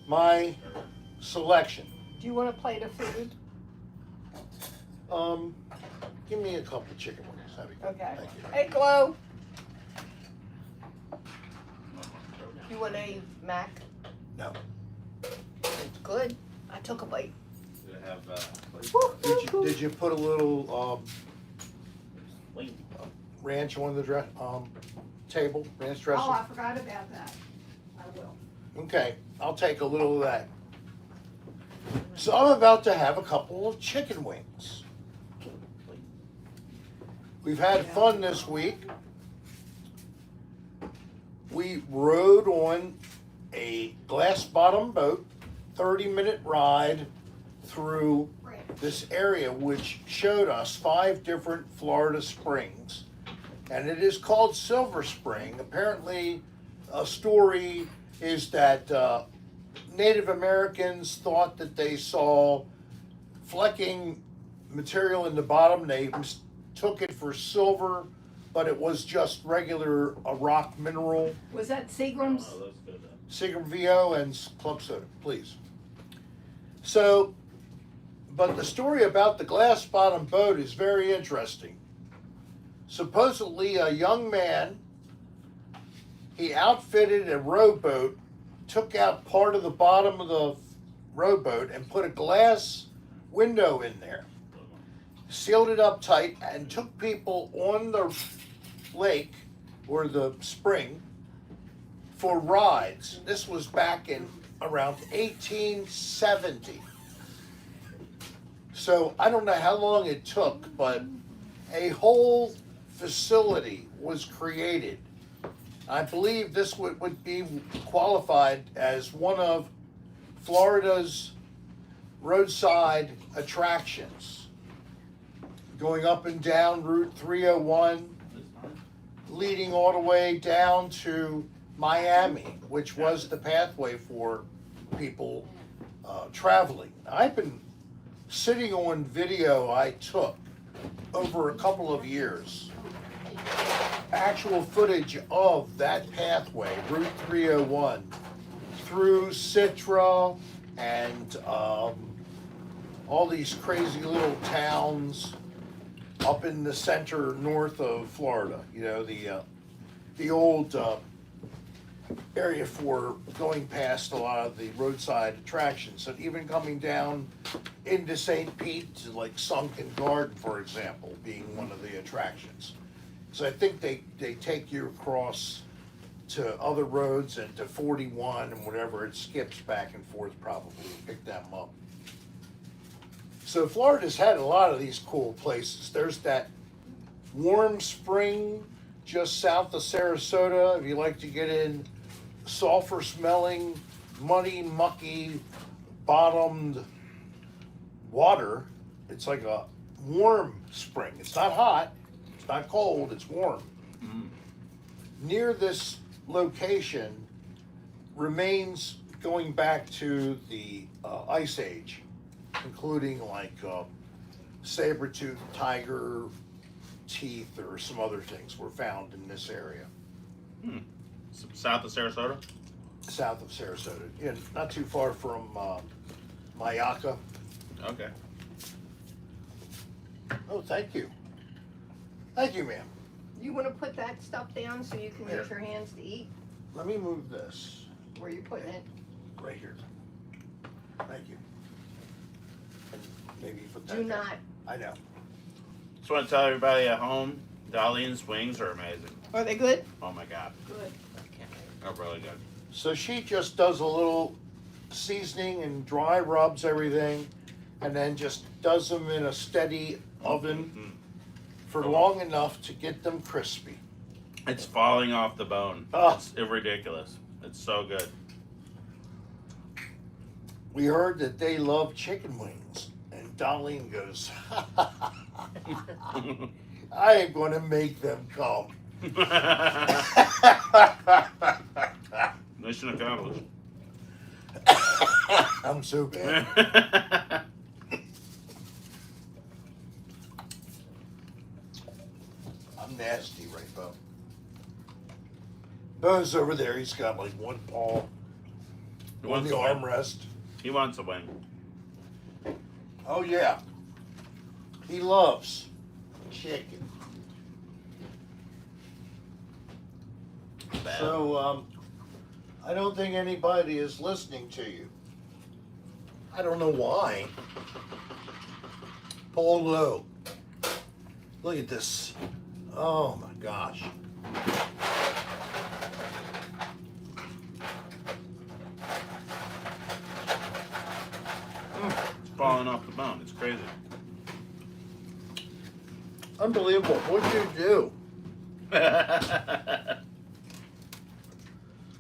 my selection. Do you want a plate of food? Give me a couple of chicken wings. That'd be good. Okay. Thank you. Hey, Glow. You want a mac? No. It's good. I took a bite. Did you put a little ranch on the table? Ranch dressing? Oh, I forgot about that. I will. Okay, I'll take a little of that. So I'm about to have a couple of chicken wings. We've had fun this week. We rode on a glass bottom boat, 30-minute ride through this area which showed us 5 different Florida springs, and it is called Silver Spring. Apparently, a story is that Native Americans thought that they saw flecking material in the bottom. They took it for silver, but it was just regular rock mineral. Was that Seagram's? Oh, that's good. Seagram VO and club soda, please. So, but the story about the glass bottom boat is very interesting. Supposedly, a young man, he outfitted a rowboat, took out part of the bottom of the rowboat, and put a glass window in there, sealed it up tight, and took people on the lake or the spring for rides. This was back in around 1870. So I don't know how long it took, but a whole facility was created. I believe this would be qualified as one of Florida's roadside attractions. Going up and down Route 301, leading all the way down to Miami, which was the pathway for people traveling. I've been sitting on video I took over a couple of years, actual footage of that pathway, Route 301, through Citra and all these crazy little towns up in the center north of Florida. You know, the old area for going past a lot of the roadside attractions. And even coming down into St. Pete, like Sunken Garden, for example, being one of the attractions. So I think they take you across to other roads and to 41 and whatever, it skips back and forth probably to pick them up. So Florida's had a lot of these cool places. There's that warm spring just south of Sarasota. If you like to get in sulfur smelling, muddy, mucky, bottomed water, it's like a warm spring. It's not hot, it's not cold, it's warm. Mm. Near this location remains going back to the Ice Age, including like saber-toothed tiger teeth or some other things were found in this area. Hmm. South of Sarasota? South of Sarasota, yeah, not too far from Mayaca. Okay. Oh, thank you. Thank you, ma'am. You want to put that stuff down so you can use your hands to eat? Let me move this Where are you putting it? right here. Thank you. And maybe put that Do down. not. I know. Just want to tell everybody at home, Darlene's wings are amazing. Are they good? Oh my god. Good. They're really good. So she just does a little seasoning and dry rubs everything, and then just does them in a steady oven Mm. for long enough to get them crispy. It's falling off the bone. Oh. It's ridiculous. It's so good. We heard that they love chicken wings, and Darlene goes, I am going to make them come. Mission accomplished. I'm so bad. I'm nasty, right, Bo? Bo's over there. He's got like one paw He on wants the a wing. armrest. He wants a wing. Oh, yeah. He loves chicken. Bad. So, I don't think anybody is listening to you. I don't know why. Paul Lowe. Look at this. Oh my gosh. It's falling off the bone. It's crazy. Unbelievable. What'd you do?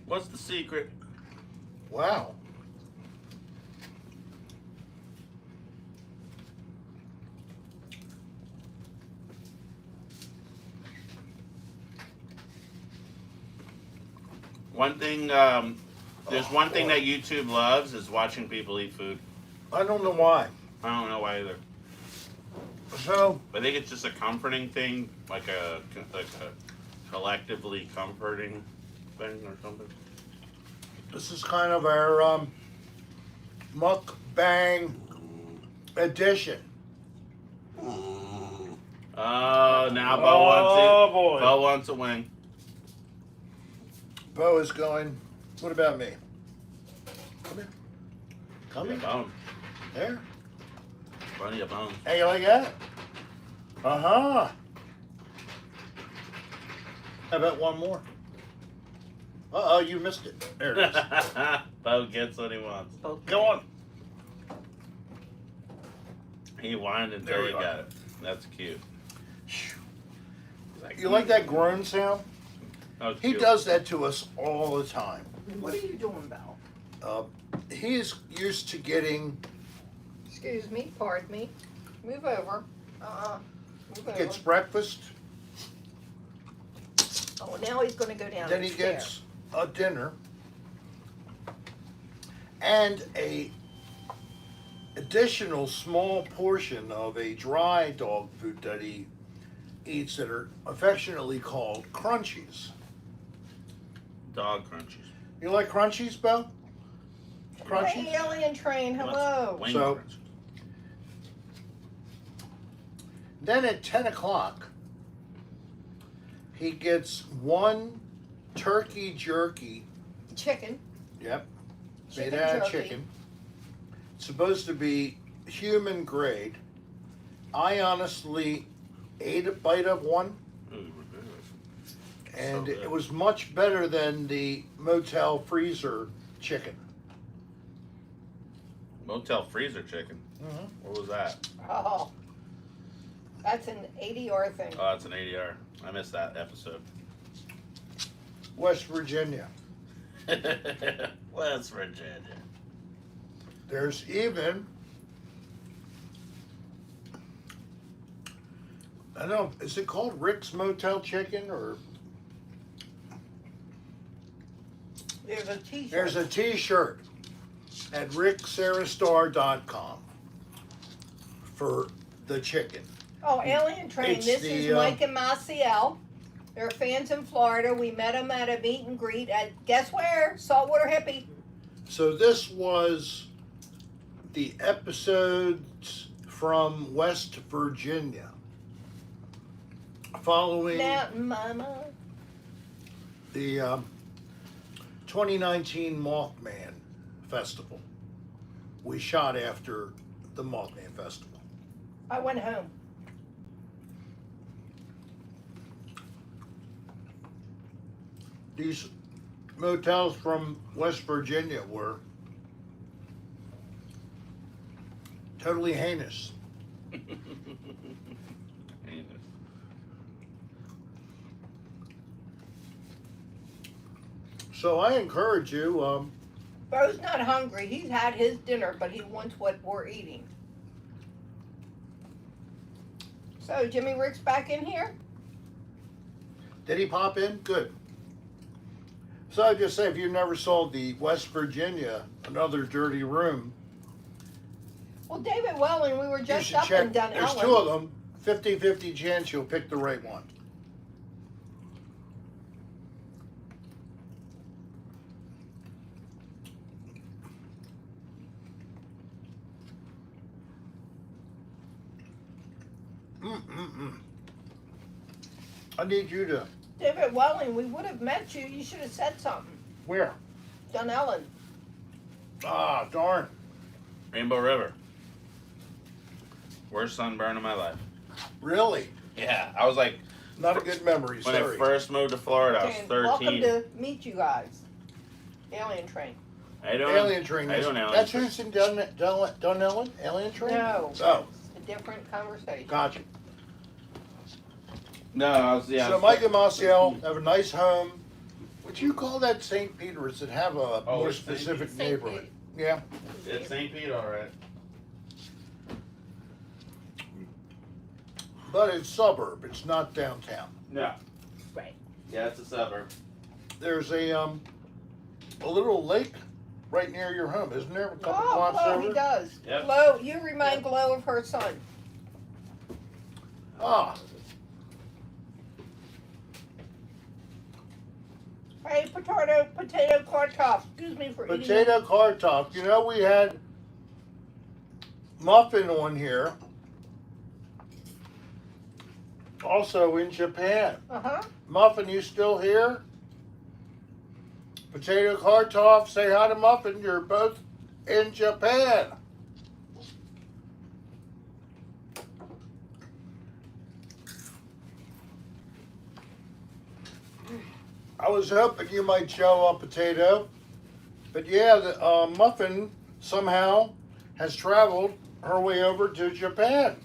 What's the secret? Wow. One thing, there's one thing that YouTube loves is watching people eat food. I don't know why. I don't know why either. So, I think it's just a comforting thing, like a collectively comforting thing or something. this is kind of our mukbang edition. Oh, now Bo wants it. boy. Bo wants a wing. Bo is going, what about me? Come here. Come Yeah, here. bone. There. Plenty of bones. Hey, you like that? Uh-huh. How about one more? Uh-oh, you missed it. There it is. Bo gets what he wants. Go on. He whined until There he you are. got it. That's cute. You like that groan sound? That was He cute. does that to us all the time. What are you doing, Val? He's used to getting, Excuse me, pardon me. Move over. Move over. gets breakfast, Oh, now he's going to go down. then the he stair. gets a dinner, and a additional small portion of a dry dog food that he eats that are affectionately called crunchies. Dog crunchies. You like crunchies, Bo? Crunchies? Hey, alien train. He wants Hello. wing So- crunchies. Then at 10 o'clock, he gets one turkey jerky. Chicken. Yep. Chicken Made out of jerky. chicken. It's supposed to be human grade. I honestly ate a bite of one, Ooh, and So good. it was much better than the motel freezer chicken. Motel freezer chicken. Mm-hmm. What was that? Oh. That's an ADR thing. Oh, that's an ADR. I missed that episode. West Virginia. West Virginia. There's even, I don't know, is it called Rick's Motel Chicken, or There's a t-shirt. there's a t-shirt at ricksarastar.com for the chicken. Oh, Alien Train. It's This the, is Mike and Maciel. They're fans in Florida. We met them at a meet and greet at, guess where? Saltwater Hippie. So this was the episodes from West Virginia following Mountain Mama. the 2019 Mothman Festival. We shot after the Mothman Festival. I went home. These motels from West Virginia were totally heinous. So I encourage you, Bo's not hungry. He's had his dinner, but he wants what we're eating. So, Jimmy Rick's back in here? did he pop in? Good. So I just say, if you never saw the West Virginia, Another Dirty Room, Well, David Welling, we were you just should up check. and done There's Ellen. two of them, 50-50 chance you'll pick the right one. Mm-mm-mm. I need you to, David Welling, we would have met you. You should have said something. where? Done Ellen. Ah, darn. Rainbow River. Worst sunburn of my life. Really? Yeah, I was like, Not a good memory, when I sorry. first moved to Florida, I was And 13. welcome to meet you guys. Alien Train. How you doing? Alien Train. How you doing, Alien That's Train? who's in Dunellen? Alien Train? No. Oh, It's a different conversation. gotcha. No, I was, yeah. I So was- Mike and Maciel have a nice home. Would you call that St. Peter, or does it have a Oh, more it's St. specific St. neighborhood? Yeah. It's St. Pete, all right. But it's suburb, it's not downtown. No. Right. Yeah, it's a suburb. There's a a little lake right near your home, isn't there? A couple Oh, blocks Glow, over. he does. Yep. Glow, you remind Glow of her son. Ah, Hey, potato corncob. Excuse me for eating. potato car talk. You know, we had Muffin on here. Also in Japan. Uh-huh. Muffin, you still here? Potato Kartoff, say hi to Muffin. You're both in Japan. I was hoping you might show up, Potato. But yeah, Muffin somehow has traveled her way over to Japan.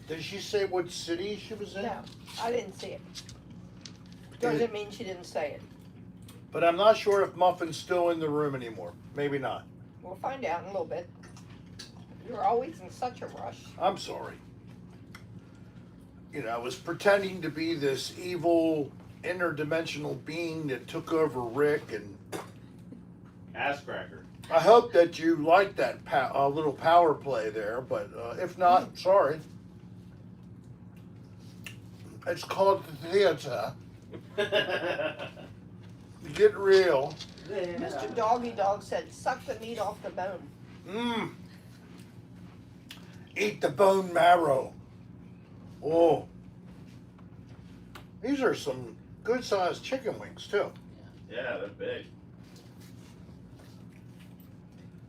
Did she say what city she was in? No, I didn't see it. Doesn't mean she didn't say it. But I'm not sure if Muffin's still in the room anymore. Maybe not. We'll find out in a little bit. You're always in such a rush. I'm sorry. You know, I was pretending to be this evil interdimensional being that took over Rick, and Ass cracker. I hope that you liked that little power play there, but if not, sorry. It's called the theater. Get real. Mr. Doggy Dog said, suck the meat off the bone. Mmm. Eat the bone marrow. Oh. These are some good sized chicken wings, too. Yeah, they're big.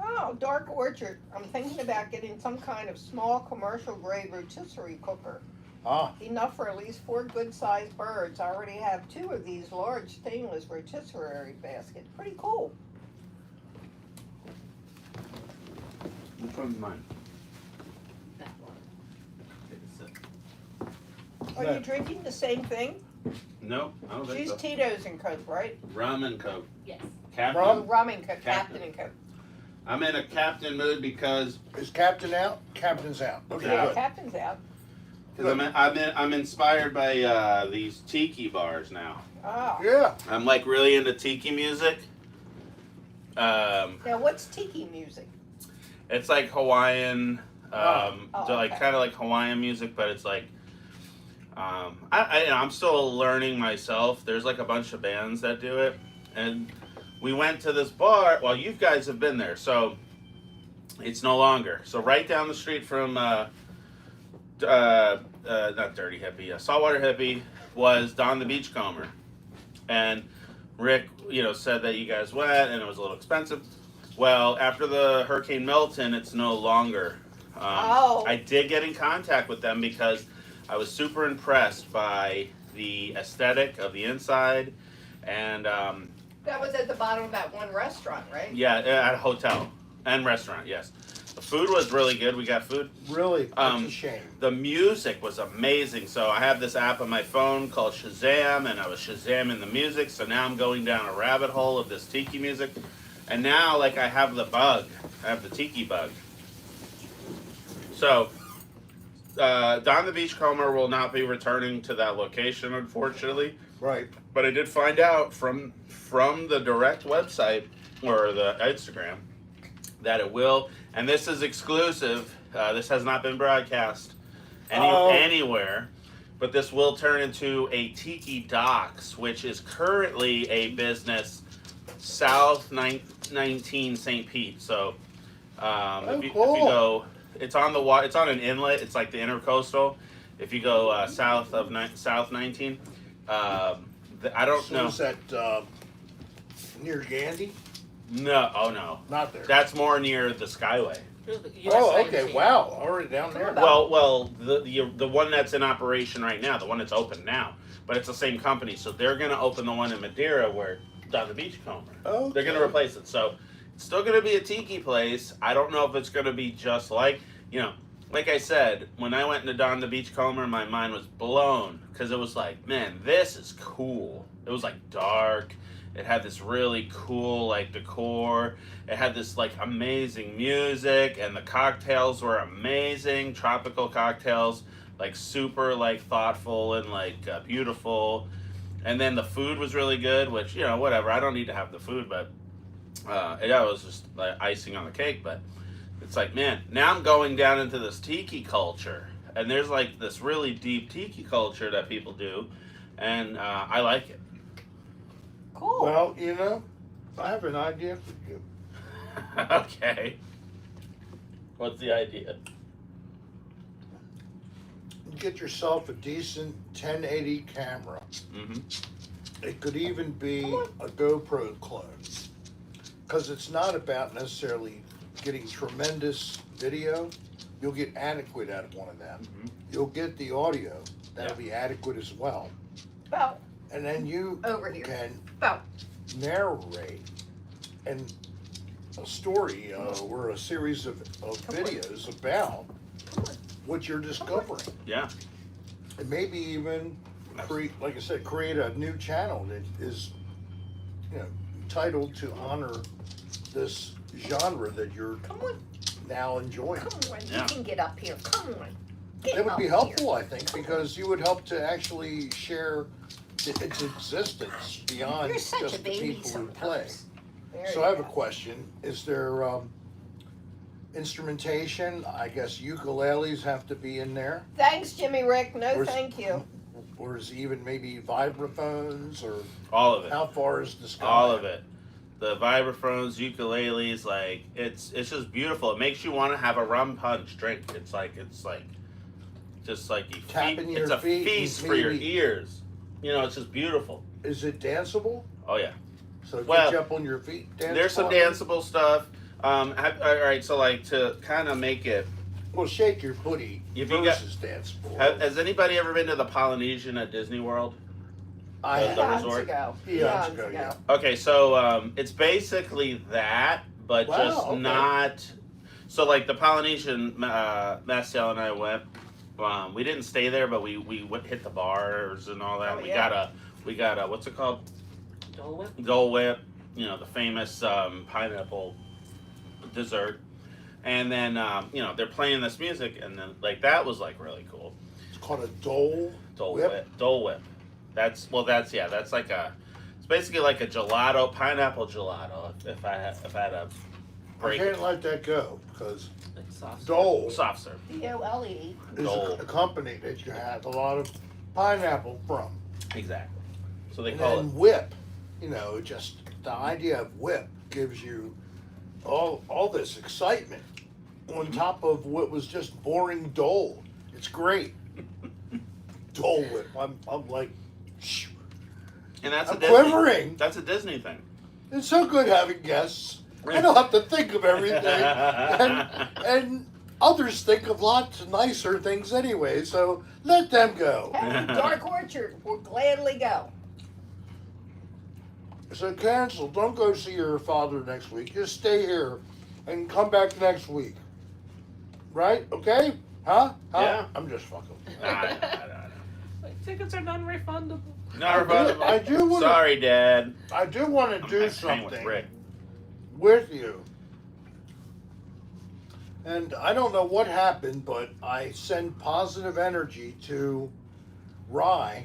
Oh, Dark Orchard. I'm thinking about getting some kind of small commercial grade rotisserie cooker. Ah, Enough for at least 4 good-sized birds. I already have 2 of these large stainless rotisserie baskets. Pretty cool. Which one's mine? That one. Are Yeah. you drinking the same thing? Nope, I don't think She's so. Tito's and Coke, right? Rum and Coke. Yes. Captain. Rum? Rum and Coke, Captain. Captain and Coke. I'm in a captain mood because is Captain out? Captain's out. Okay, Yeah. good. Captain's out. I'm inspired by these tiki bars now. Oh. Yeah. I'm like really into tiki music. Now, what's tiki music? It's like Hawaiian, Oh, like okay. kind of like Hawaiian music, but it's like I'm still learning myself. There's like a bunch of bands that do it, and we went to this bar. Well, you guys have been there, so it's no longer. So right down the street from not Dirty Hippie, Saltwater Hippie was Don the Beachcomber, and Rick, said that you guys went and it was a little expensive. Well, after the Hurricane Milton, it's no longer. I did get in contact with them because I was super impressed by the aesthetic of the inside, and That was at the bottom of that one restaurant, right? yeah, at a hotel and restaurant. Yes, the food was really good. We got food. Really, that's a shame. The music was amazing. So I have this app on my phone called Shazam, and I was Shazamming the music. So now I'm going down a rabbit hole of this tiki music, and now like I have the bug. I have the tiki bug. So Don the Beachcomber will not be returning to that location, unfortunately. Right. But I did find out from the direct website or the Instagram that it will, and this is exclusive. This has not been broadcast anywhere, but this will turn into a Tiki Docks, which is currently a business south 19 St. Pete. So if you go, it's on the water. It's on an inlet. It's like the intercoastal. If you go south 19. I don't know. Is that near Gandhi? No, oh no, Not there. that's more near the Skyway. Oh, okay. Wow. Already down there. Well, the one that's in operation right now, the one that's open now, but it's the same company, so they're gonna open the one in Madeira where Don the Beachcomber. Oh. They're gonna replace it, so it's still gonna be a tiki place. I don't know if it's gonna be just like I said, when I went into Don the Beachcomber, my mind was blown because it was like, man, this is cool. It was like dark. It had this really cool like decor. It had this like amazing music, and the cocktails were amazing, tropical cocktails, like super like thoughtful and like beautiful. And then the food was really good, which whatever. I don't need to have the food, but that was just like icing on the cake. But it's like, man, now I'm going down into this tiki culture, and there's like this really deep tiki culture that people do, and I like it. Cool. Well, you know, I have an idea for you. Okay. What's the idea? Get yourself a decent 1080 camera. Mm-hmm. It could even be a GoPro clone. Because it's not about necessarily getting tremendous video. You'll get adequate out of one of them. Mm-hmm. You'll get the audio. That'll be adequate as well. About And then you over here. can About. narrate and a story or a series of videos about what you're discovering. Yeah. And maybe even create, like I said, create a new channel that is, you know, titled to honor this genre that you're Come on. now enjoying. Come on. Yeah. You can get up here. Come on. Get It would up be here. helpful, I think, because you would help to actually share its existence beyond You're such just a the baby people who play. sometimes. There So you I have a go. question. Is there instrumentation? I guess ukuleles have to be in there. Thanks, Jimmy Rick. No, Where's- thank you. Or is even maybe vibraphones, or All of it. how far is the sky? All of it. The vibraphones, ukuleles, like it's just beautiful. It makes you want to have a rum punch drink. It's like just like you Tapping your it's a feet and feast for your maybe- ears. You know, it's just beautiful. Is it danceable? Oh yeah. So Well, get you up on your feet. Dance There's some for me? danceable stuff. All right, so like to kind of make it. Well, shake your booty If you got- versus danceable. Has anybody ever been to the Polynesian at Disney World? I the have. Eons resort? ago. Eons Eons ago, ago. yeah. Okay, so it's basically that, but Wow, just okay. not. So like the Polynesian, Mastiel and I went. We didn't stay there, but we went, hit the bars and all that. Oh, we yeah. got a what's it called? Dole Whip? Dole Whip. You know, the famous pineapple dessert. And then they're playing this music, and then like that was like really cool. It's called a Dole Dole Whip. Whip. Dole Whip. That's like it's basically like a gelato, pineapple gelato. If I had to I break can't it. let that go because Like soft. Dole Soft serve. DOLE. is Dole. a company that you have a lot of pineapple from. Exactly. So they And call then it. whip, just the idea of whip gives you all this excitement on top of what was just boring Dole. It's great. Dole Whip. I'm like, shh. And that's a I'm Disney. quivering. That's a Disney thing. It's so good having guests. I don't have to think of everything. And others think of lots of nicer things anyway, so let them go. Hey, Dark Orchard will gladly go. So cancel. Don't go see your father next week. Just stay here and come back next week. Right? Okay? Huh? Yeah. I'm just fucking. Nah. Like, tickets are non-refundable. Not I do wanna- Sorry, Dad. I do want to do I'm hanging with something Rick. with you. And I don't know what happened, but I send positive energy to Rye,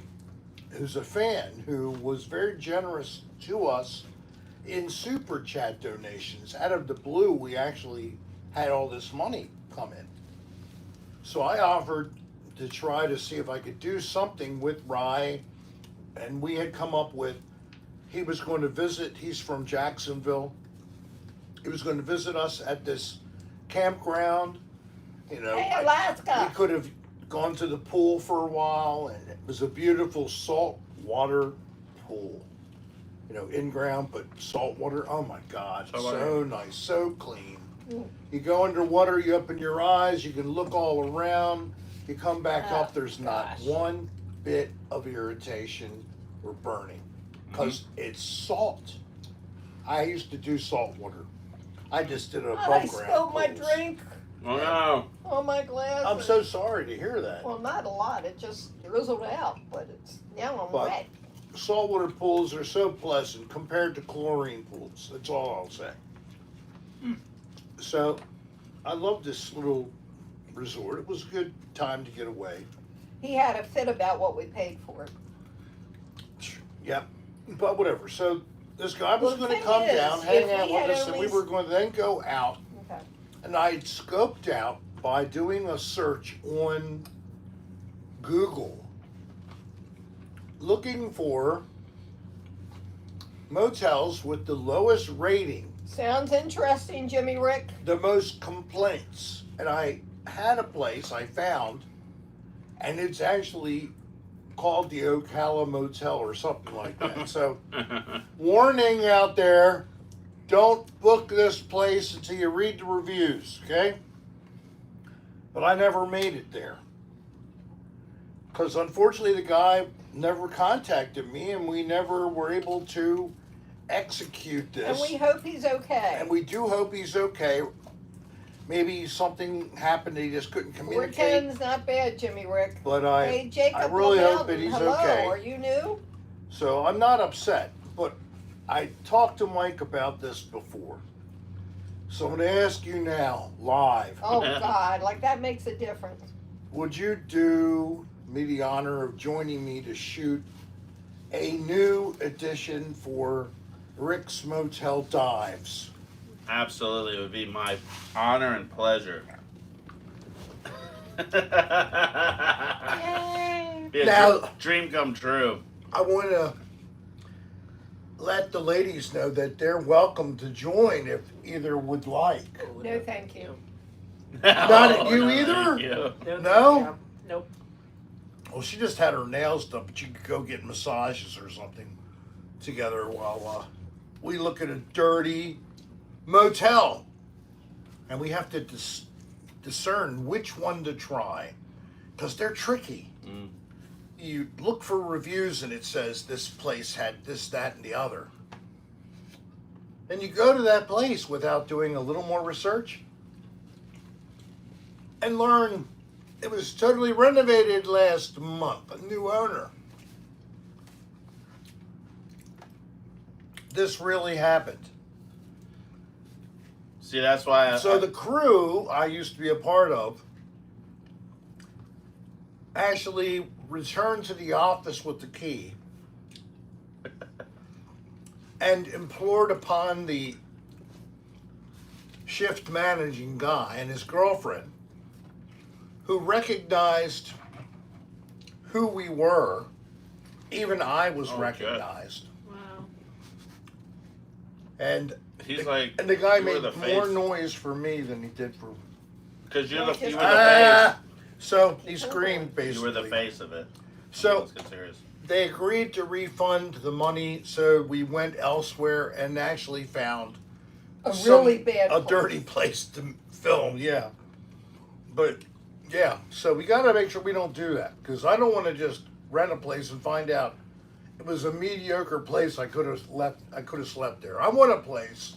who's a fan, who was very generous to us in super chat donations. Out of the blue, we actually had all this money come in. So I offered to try to see if I could do something with Rye, and we had come up with, he was going to visit, he's from Jacksonville. He was going to visit us at this campground. You know, Hey, we Alaska. could have gone to the pool for a while, and it was a beautiful salt water pool. You know, in ground, but salt water. Oh my God, So so nice, so clean. Mm. You go underwater, you open your eyes, you can look all around. You come back Oh, up, there's not gosh. one bit of irritation or burning because it's salt. I used to do salt water. I just did it Oh, above I ground. spilled my pools. drink Oh no. on my glasses. I'm so sorry to hear that. Well, not a lot. It just drizzled out, but it's now I'm But- wet. Saltwater pools are so pleasant compared to chlorine pools. That's all I'll say. So, I love this little resort. It was a good time to get away. He had a fit about what we paid for it. Yep. But whatever. So, this guy was Well, the going to thing come is, down, if hang we out had with us, and we only- were going to then go out. Okay. And I scoped out by doing a search on Google, looking for motels with the lowest rating, Sounds interesting, Jimmy Rick. the most complaints. And I had a place I found, and it's actually called the Ocala Motel or something like that. So, warning out there, don't book this place until you read the reviews, okay? But I never made it there. Because unfortunately, the guy never contacted me, and we never were able to execute this. And we hope he's okay. And we do hope he's okay. Maybe something happened, he just couldn't communicate. Weekend's not bad, Jimmy Rick. But Hey, Jacob I really Lamel, hope that he's hello, okay. are you new? So I'm not upset, but I talked to Mike about this before. So I'm going to ask you now, live. Oh, God, like that makes a difference. Would you do me the honor of joining me to shoot a new edition for Rick's Motel Dives? Absolutely, it would be my honor and pleasure. Yay. Be a Now- dream come true. I want to let the ladies know that they're welcome to join if either would like. No, thank you. Not you no, either? thank you. No? Yeah. Nope. Well, she just had her nails done, but you could go get massages or something together while we look at a dirty motel. And we have to discern which one to try because they're tricky. Mm. You look for reviews and it says this place had this, that, and the other. Then you go to that place without doing a little more research and learn it was totally renovated last month, a new owner. This really happened. See, that's why. So the crew I used to be a part of actually returned to the office with the key and implored upon the shift managing guy and his girlfriend, who recognized who we were. Even I was Oh, recognized. Wow. And He's the, like, and the guy you were made the more face. noise for me than he did for. Because you Yeah, were just- the face. So he screamed basically. You were the face of it. So Let's get serious. they agreed to refund the money, so we went elsewhere and actually found A really bad a place. dirty place to film. Yeah, but yeah, so we got to make sure we don't do that because I don't want to just rent a place and find out it was a mediocre place. I could have left. I could have slept there. I want a place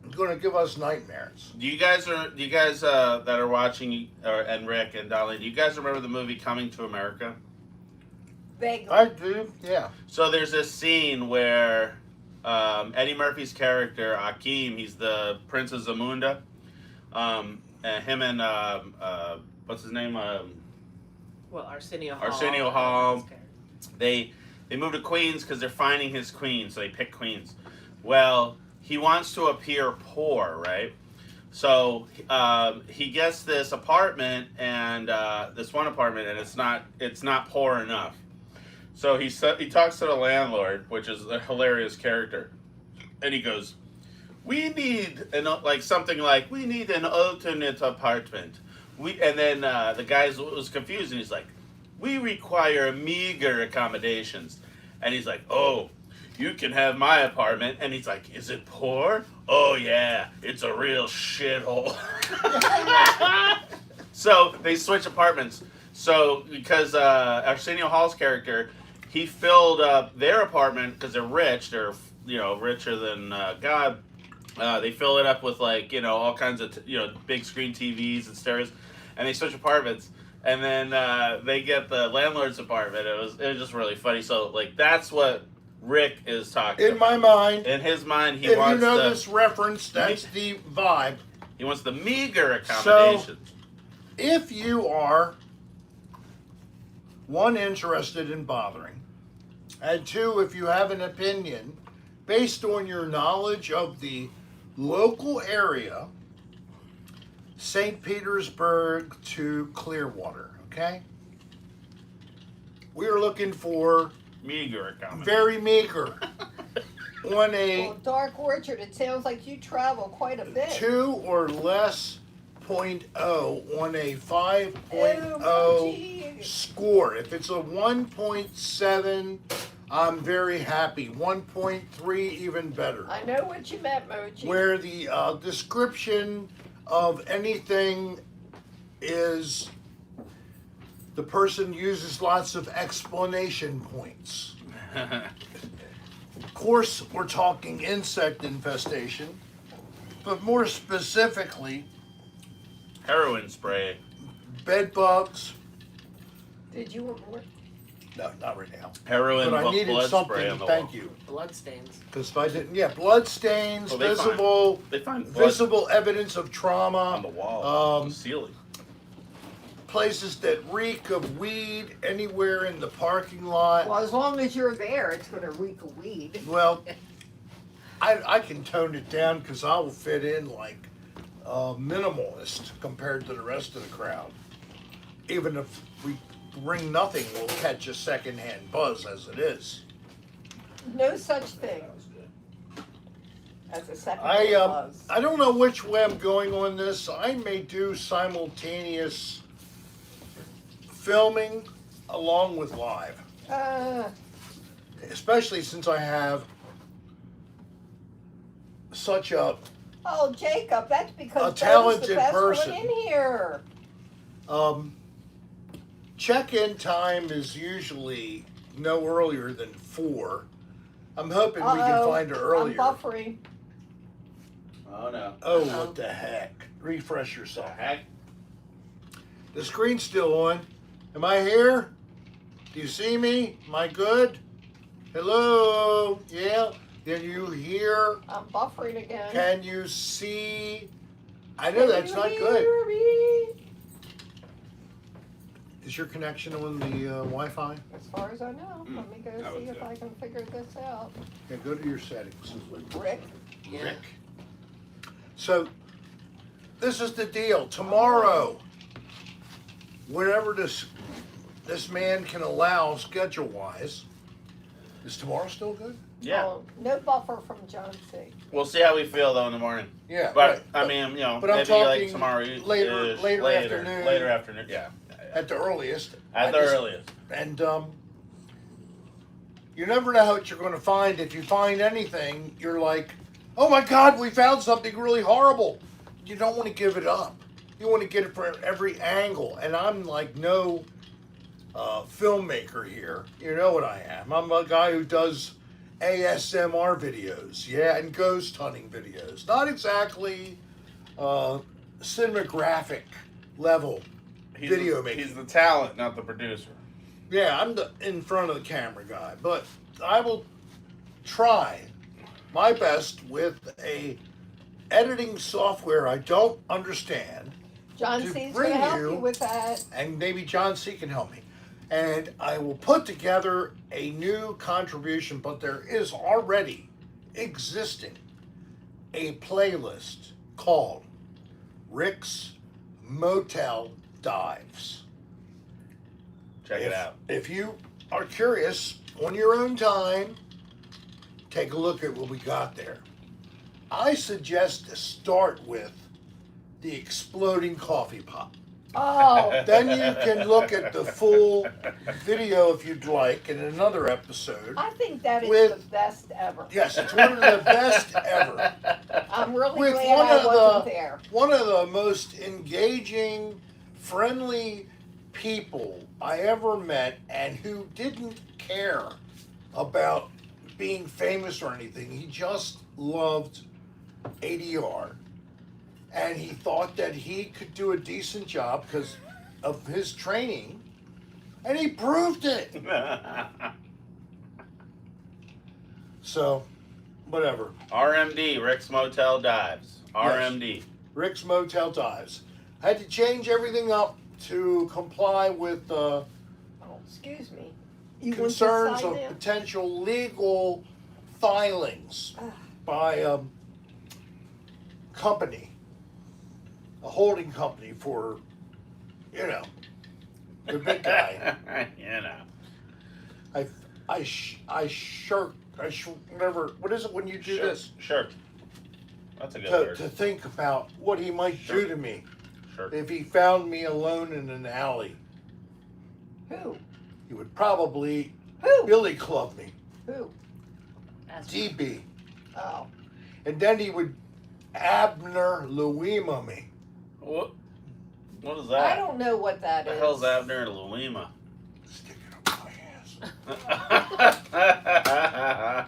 that's going to give us nightmares. Do you guys that are watching, and Rick and Dolly, do you guys remember the movie Coming to America? Vaguely. I do. Yeah. So there's this scene where Eddie Murphy's character Akeem, he's the Prince of Zamunda. And him and what's his name? Well, Arsenio Hall. Arsenio Hall. They move to Queens because they're finding his queen, so they pick Queens. Well, he wants to appear poor, right? So he gets this apartment and this one apartment, and it's not poor enough. So he talks to the landlord, which is a hilarious character, and he goes, "We need something like we need an alternate apartment." And then the guy was confused, and he's like, "We require meager accommodations," and he's like, "Oh, you can have my apartment," and he's like, "Is it poor?" "Oh yeah, it's a real shithole." So they switch apartments. So because Arsenio Hall's character, he filled up their apartment because they're rich. They're richer than God. They fill it up with all kinds of big screen TVs and stereos, and they switch apartments. And then they get the landlord's apartment. It was just really funny. So that's what Rick is talking In about. my mind, In his mind, he if wants you know the this reference, that's the vibe. he wants the meager accommodations. If you are, one, interested in bothering, and two, if you have an opinion based on your knowledge of the local area, St. Petersburg to Clearwater, okay? We are looking for Meager comment. very meager on a Well, Dark Orchard, it sounds like you travel quite a bit. 2 or less .0 on a 5.0 Oh, gee. score. If it's a 1.7, I'm very happy. 1.3, even better. I know what you meant, Mochi. Where the description of anything is the person uses lots of explanation points. Of course, we're talking insect infestation, but more specifically, Heroin spray. bed bugs. Did you want more? No, not right now. Heroin But I needed blood spray something. on the Thank wall. you. Bloodstains. Because if I didn't, blood stains, Well, they find- visible, They find blood visible evidence of trauma. on the wall, Um, the ceiling. Places that reek of weed anywhere in the parking lot. Well, as long as you're there, it's going to reek of weed. Well, I can tone it down because I will fit in like a minimalist compared to the rest of the crowd. Even if we bring nothing, we'll catch a secondhand buzz as it is. No such thing as a second buzz. I don't know which way I'm going on this. I may do simultaneous filming along with live, especially since I have such a Oh, Jacob, that's because A Ben's talented the best person. one in here. check-in time is usually no earlier than 4. I'm hoping we can Uh-oh, find her earlier. I'm buffering. Oh no. Oh, Uh-oh. what the heck. Refresh yourself. Heck. The screen's still on. Am I here? Do you see me? Am I good? Hello? Yeah? Can you hear? I'm buffering again. Can you see? I know that's not good. Hear me? Is your connection on the Wi-Fi? As far as I know. Let me go I see would if say. I can figure this out. Yeah, go to your settings. Rick? Yeah. Rick. So, this is the deal. Tomorrow, whatever this man can allow schedule-wise, is tomorrow still good? Yeah. Oh, no buffer from John C. We'll see how we feel though in the morning. Yeah, But right. I mean, you know, But I'm maybe like talking tomorrow later afternoon. Later afternoon. Yeah. At the earliest. At the earliest. And you never know what you're going to find. If you find anything, you're like, oh my God, we found something really horrible. You don't want to give it up. You want to get it from every angle. And I'm like no filmmaker here. You know what I am. I'm a guy who does ASMR videos, yeah, and ghost hunting videos. Not exactly cinematographic level video making. He's the talent, not the producer. Yeah, I'm the in front of the camera guy, but I will try my best with a editing software I don't understand, John To C's going bring to help you- you with that. and maybe John C can help me. And I will put together a new contribution, but there is already existing a playlist called Rick's Motel Dives. Check it out. If you are curious, on your own time, take a look at what we got there. I suggest to start with the exploding coffee pot. Oh, Then you can look at the full video if you'd like in another episode. I think that is With- the best ever. Yes, it's one of the best ever. I'm really With glad one I of wasn't the- there. One of the most engaging, friendly people I ever met, and who didn't care about being famous or anything. He just loved ADR. And he thought that he could do a decent job because of his training. And he proved it. So, whatever. RMD, Rick's Motel Dives. RMD. Rick's Motel Dives. I had to change everything up to comply with Oh, excuse me. You want this concerns side of now? potential legal filings by a company, a holding company for, you know, the big guy. Whatever. What is it when you do this? Sure. That's a good To word. think about what he might do to me Sure. if he found me alone in an alley. Who? He would probably Who? billy club me, Who? DB, Oh. and then he would Abner Louima me. What is I that? don't know what that What is. the hell's Abner and Louima? Stick it up my ass.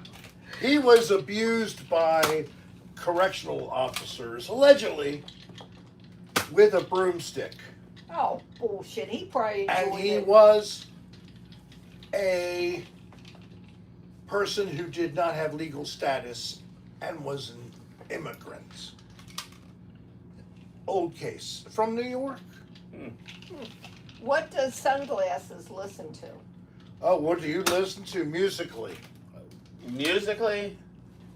He was abused by correctional officers, allegedly, with a broomstick. Oh, bullshit. He probably enjoyed And he it. was a person who did not have legal status and was an immigrant. Old case. From New York. What does Sunglasses listen to? Oh, what do you listen to musically? Musically?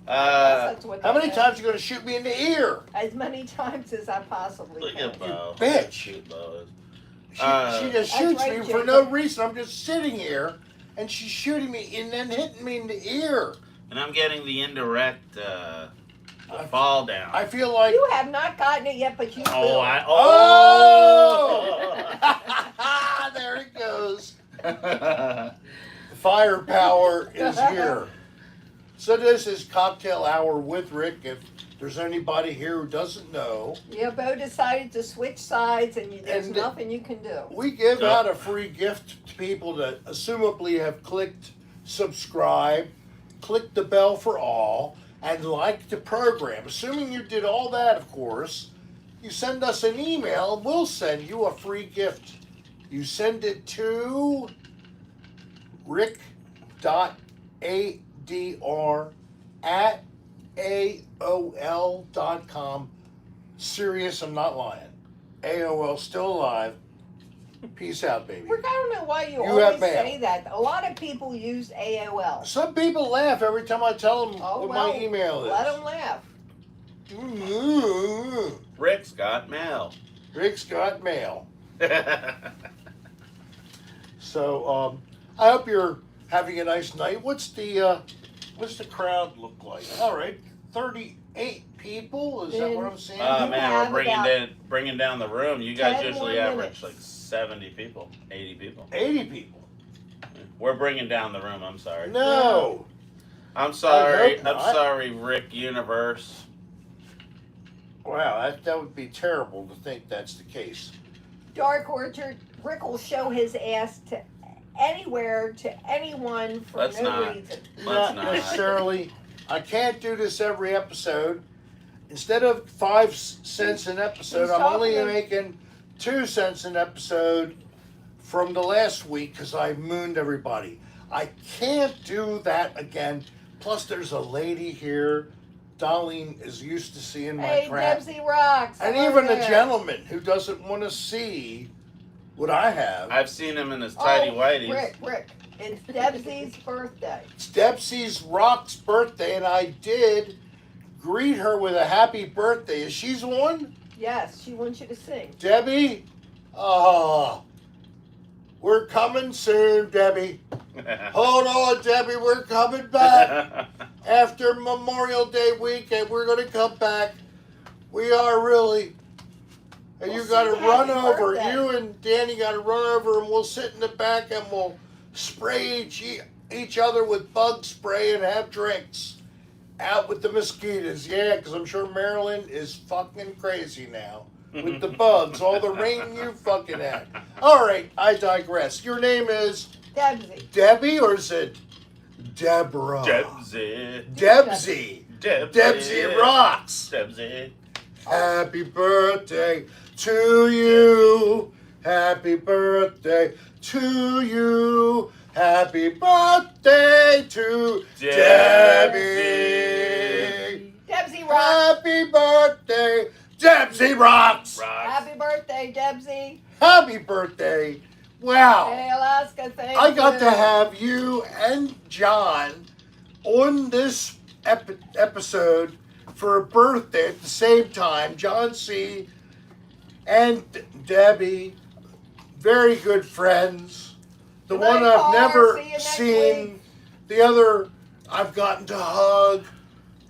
That's what How they many say. times are you going to shoot me in the ear? As many times as I possibly Look can. at Bo. bitch. Cute Bo is. She just That's shoots right, me for Jacob. no reason. I'm just sitting here, and she's shooting me and then hitting me in the ear. And I'm getting the indirect I- fall down. I feel like... You have not gotten it yet, but you oh, will. Oh! There it goes. Firepower is here. So this is Cocktail Hour with Rick. If there's anybody here who doesn't know, Yeah, Bo decided to switch sides, and there's And- nothing you can do. we give out a free gift to people that assumably have clicked subscribe, click the bell for all, and like the program. Assuming you did all that, of course, you send us an email and we'll send you a free gift. You send it to rick.adr@aol.com. Serious, I'm not lying. AOL still alive. Peace out, baby. Rick, I don't know why you You always have mail. say that. A lot of people use AOL. Some people laugh every time I tell them Oh, what well, my email is. let them laugh. Rick's got mail. Rick's got mail. So I hope you're having a nice night. What's the crowd look like? All right, 38 people. Is that what I'm seeing? You Man, have we're about bringing down the room. You guys 10 usually more average minutes. like 70 people, 80 people. 80 people. We're bringing down the room. I'm sorry. No. I'm sorry. hope I'm not. sorry, Rick Universe. Wow, that would be terrible to think that's the case. Dark Orchard, Rick will show his ass to anywhere, to anyone for Let's no not. reason. Let's Not not. necessarily. I can't do this every episode. Instead of 5 cents an episode, He's I'm only talking to- making 2 cents an episode from the last week because I mooned everybody. I can't do that again. Plus, there's a lady here. Darlene is used to seeing my Hey, crap. Debsy rocks. And Hello even a there. gentleman who doesn't want to see what I have. I've seen him in his tidy whities. Rick, it's Debsy's birthday. It's Debsy's Rock's birthday, and I did greet her with a happy birthday. Is she the one? Yes, she wants you to sing. Debbie? We're coming soon, Debbie. Hold on, Debbie, we're coming back. After Memorial Day weekend, we're going to come back. We are really. And you Well, got to sing run happy over. birthday. You and Danny got to run over, and we'll sit in the back and we'll spray each other with bug spray and have drinks. Out with the mosquitoes. Yeah, because I'm sure Maryland is fucking crazy now. With the bugs, all the rain you fucking had. All right, I digress. Your name is Debsy. Debbie, or is it Deborah? Debsy. Debsy. Debsy. Debsy rocks. Debsy. Happy birthday to you. Happy birthday to you. Happy birthday to Debbie. Debsy rocks. Happy birthday, Debsy rocks. Rocks. Happy birthday, Debsy. Happy birthday. Wow. Hey, Alaska, thank you. I got to have you and John on this episode for a birthday at the same time. John C. and Debbie, very good friends. The Good night, one I've Paul. never See you next seen, week. the other I've gotten to hug.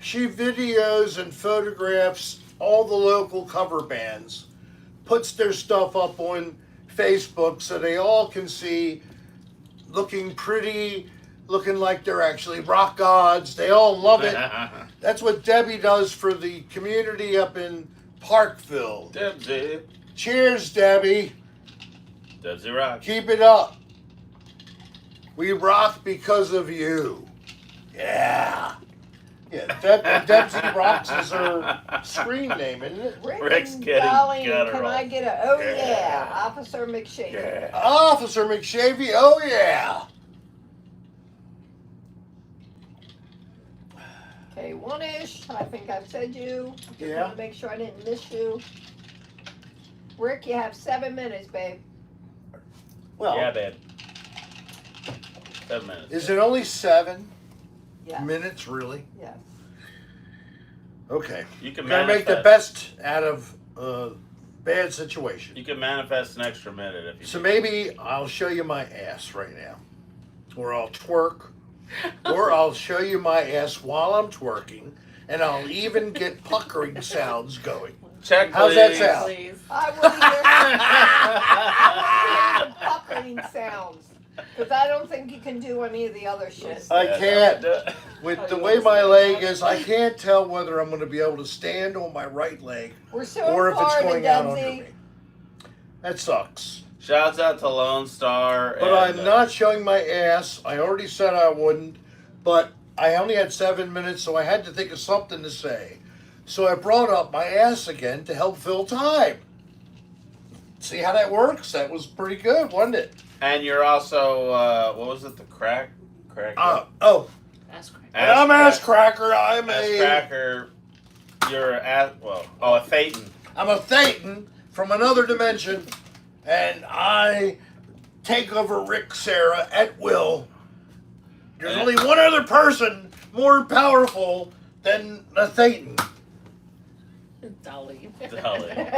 She videos and photographs all the local cover bands, puts their stuff up on Facebook so they all can see, looking pretty, looking like they're actually rock gods. They all love it. That's what Debbie does for the community up in Parkville. Debsy. Cheers, Debbie. Debsy rock. Keep it up. We rock because of you. Yeah. Yeah, Debsy Rocks is her screen name, isn't it? Rick's and getting Darlene, guttural. can I get a oh yeah, Yeah. Officer McShavy? Officer McShavy, oh yeah. Okay, one-ish. I think I've said you. Just Yeah. want to make sure I didn't miss you. Rick, you have 7 minutes, babe. Well, Yeah, babe. 7 minutes. is it only 7 Yeah. minutes, really? Yes. Okay. You can Gotta make the manifest. best out of a bad situation. You can manifest an extra minute if you. So maybe I'll show you my ass right now. Or I'll twerk. Or I'll show you my ass while I'm twerking. And I'll even get puckering sounds going. Check, How's that please. sound? Please. I want to hear the puckering sounds. Because I don't think you can do any of the other shit. I can't. Yeah, With Oh, the you way wanna my see leg that? is, I can't tell whether I'm going to be able to stand on my right leg We're so or if it's far to going out under Dempsey. me. That sucks. Shouts out to Lone Star. But and, I'm not showing my ass. I already said I wouldn't. But I only had 7 minutes, so I had to think of something to say. So I brought up my ass again to help fill time. See how that works? That was pretty good, wasn't it? And you're also what was it? The crack. Oh, That's great. and I'm ass cracker. I'm Ass a cracker. You're a Thetan. I'm a Thetan from another dimension, and I take over Rick Serra at will. There's Yeah. only one other person more powerful than a Thetan. Dolly. Dolly. And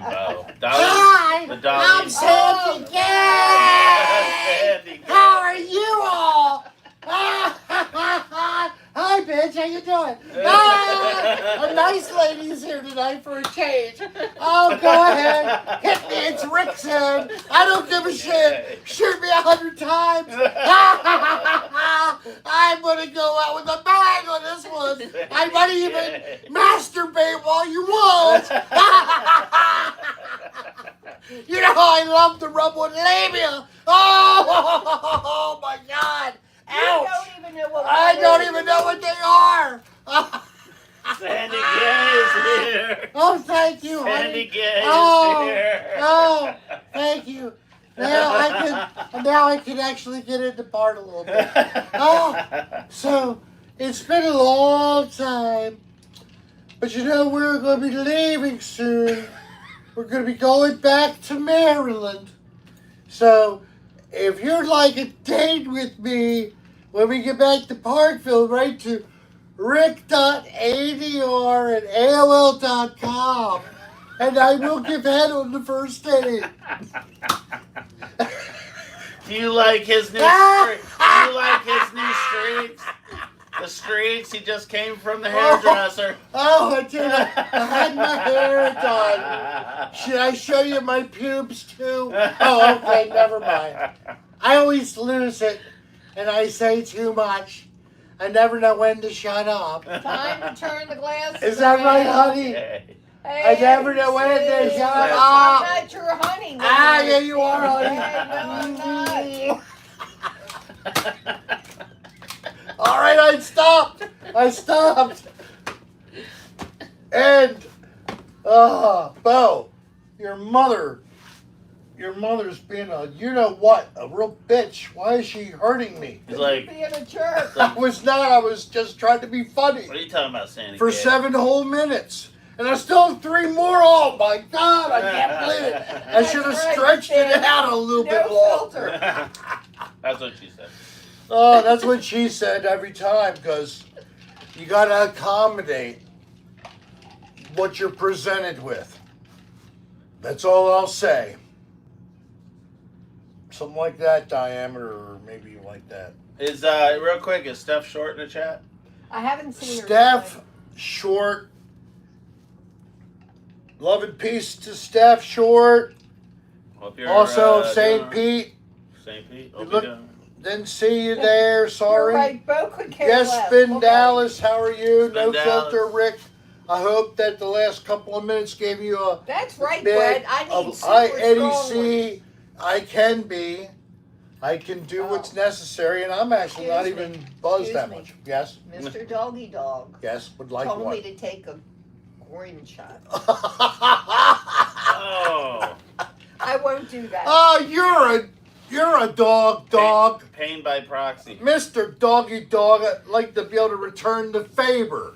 Bo. Hi, The Dolly. I'm Sandy Gay. Sandy. How are you all? Hi, bitch. How you doing? A nice lady's here tonight for a change. Oh, go ahead. Hit me. It's Rick's head. I don't give a shit. Shoot me 100 times. I'm going to go out with a bang on this one. I might even masturbate while you won't. You know I love to rub one labia. Oh my God. You Ouch. don't even know what I don't even know what they are. Sandy Gay is here. Oh, thank you, Sandy honey. Gay Oh, is here. oh, thank you. Now I can actually get into part a little bit. Oh, so it's been a long time, but you know we're going to be leaving soon. We're going to be going back to Maryland. So if you'd like a date with me when we get back to Parkville, write to rick.adr@aol.com, and I will give head on the first date. Do you like his new streaks? Do you like his new streaks? The streaks, he just came from the hairdresser. Oh, I did. I had my hair done. Should I show you my pubes too? Oh, okay, never mind. I always lose it, and I say too much. I never know when to shut up. Time to turn the glasses. Is that right, honey? Okay. Hey, I never know when to shut I'm up. not your honey. Ah, yeah, you are, honey. Hey, no, I'm not. All right, I stopped. And, Bo, your mother's being a, you know what, a real bitch. Why is she hurting me? He's like, Being a jerk. I was not. I was just trying to be funny what are you talking about, Sandy? for Gay? 7 whole minutes. And I still have 3 more. Oh, my God. I can't believe it. I should have That's right, stretched it Sandy. out a little bit No longer. filter. That's what she said. Oh, that's what she said every time, because you got to accommodate what you're presented with. That's all I'll say. Something like that diameter, or maybe like that. Is real quick? Is Steph Short in the chat? I haven't seen her. Steph tonight. Short. Love and peace to Steph Short. Hope you're, Also, doing- St. Pete. St. Pete. You Hope look- you're doing- Didn't see you there. Sorry. You're right. Bo could care Yes, less. Spin Okay. Dallas. How are you? Spin No Dallas. filter, Rick. I hope that the last couple of minutes gave you a That's right, bit Brett. I need of super strong ones. EDC. I can be. I can do what's necessary, and I'm actually not Excuse even buzzed Excuse that me. much. Yes. Mr. Doggy Dog Yes. Would like told what? me to take a groin shot. Oh. I won't do that. Oh, you're a dog. Pain by proxy. Mr. Doggy Dog, I'd like to be able to return the favor.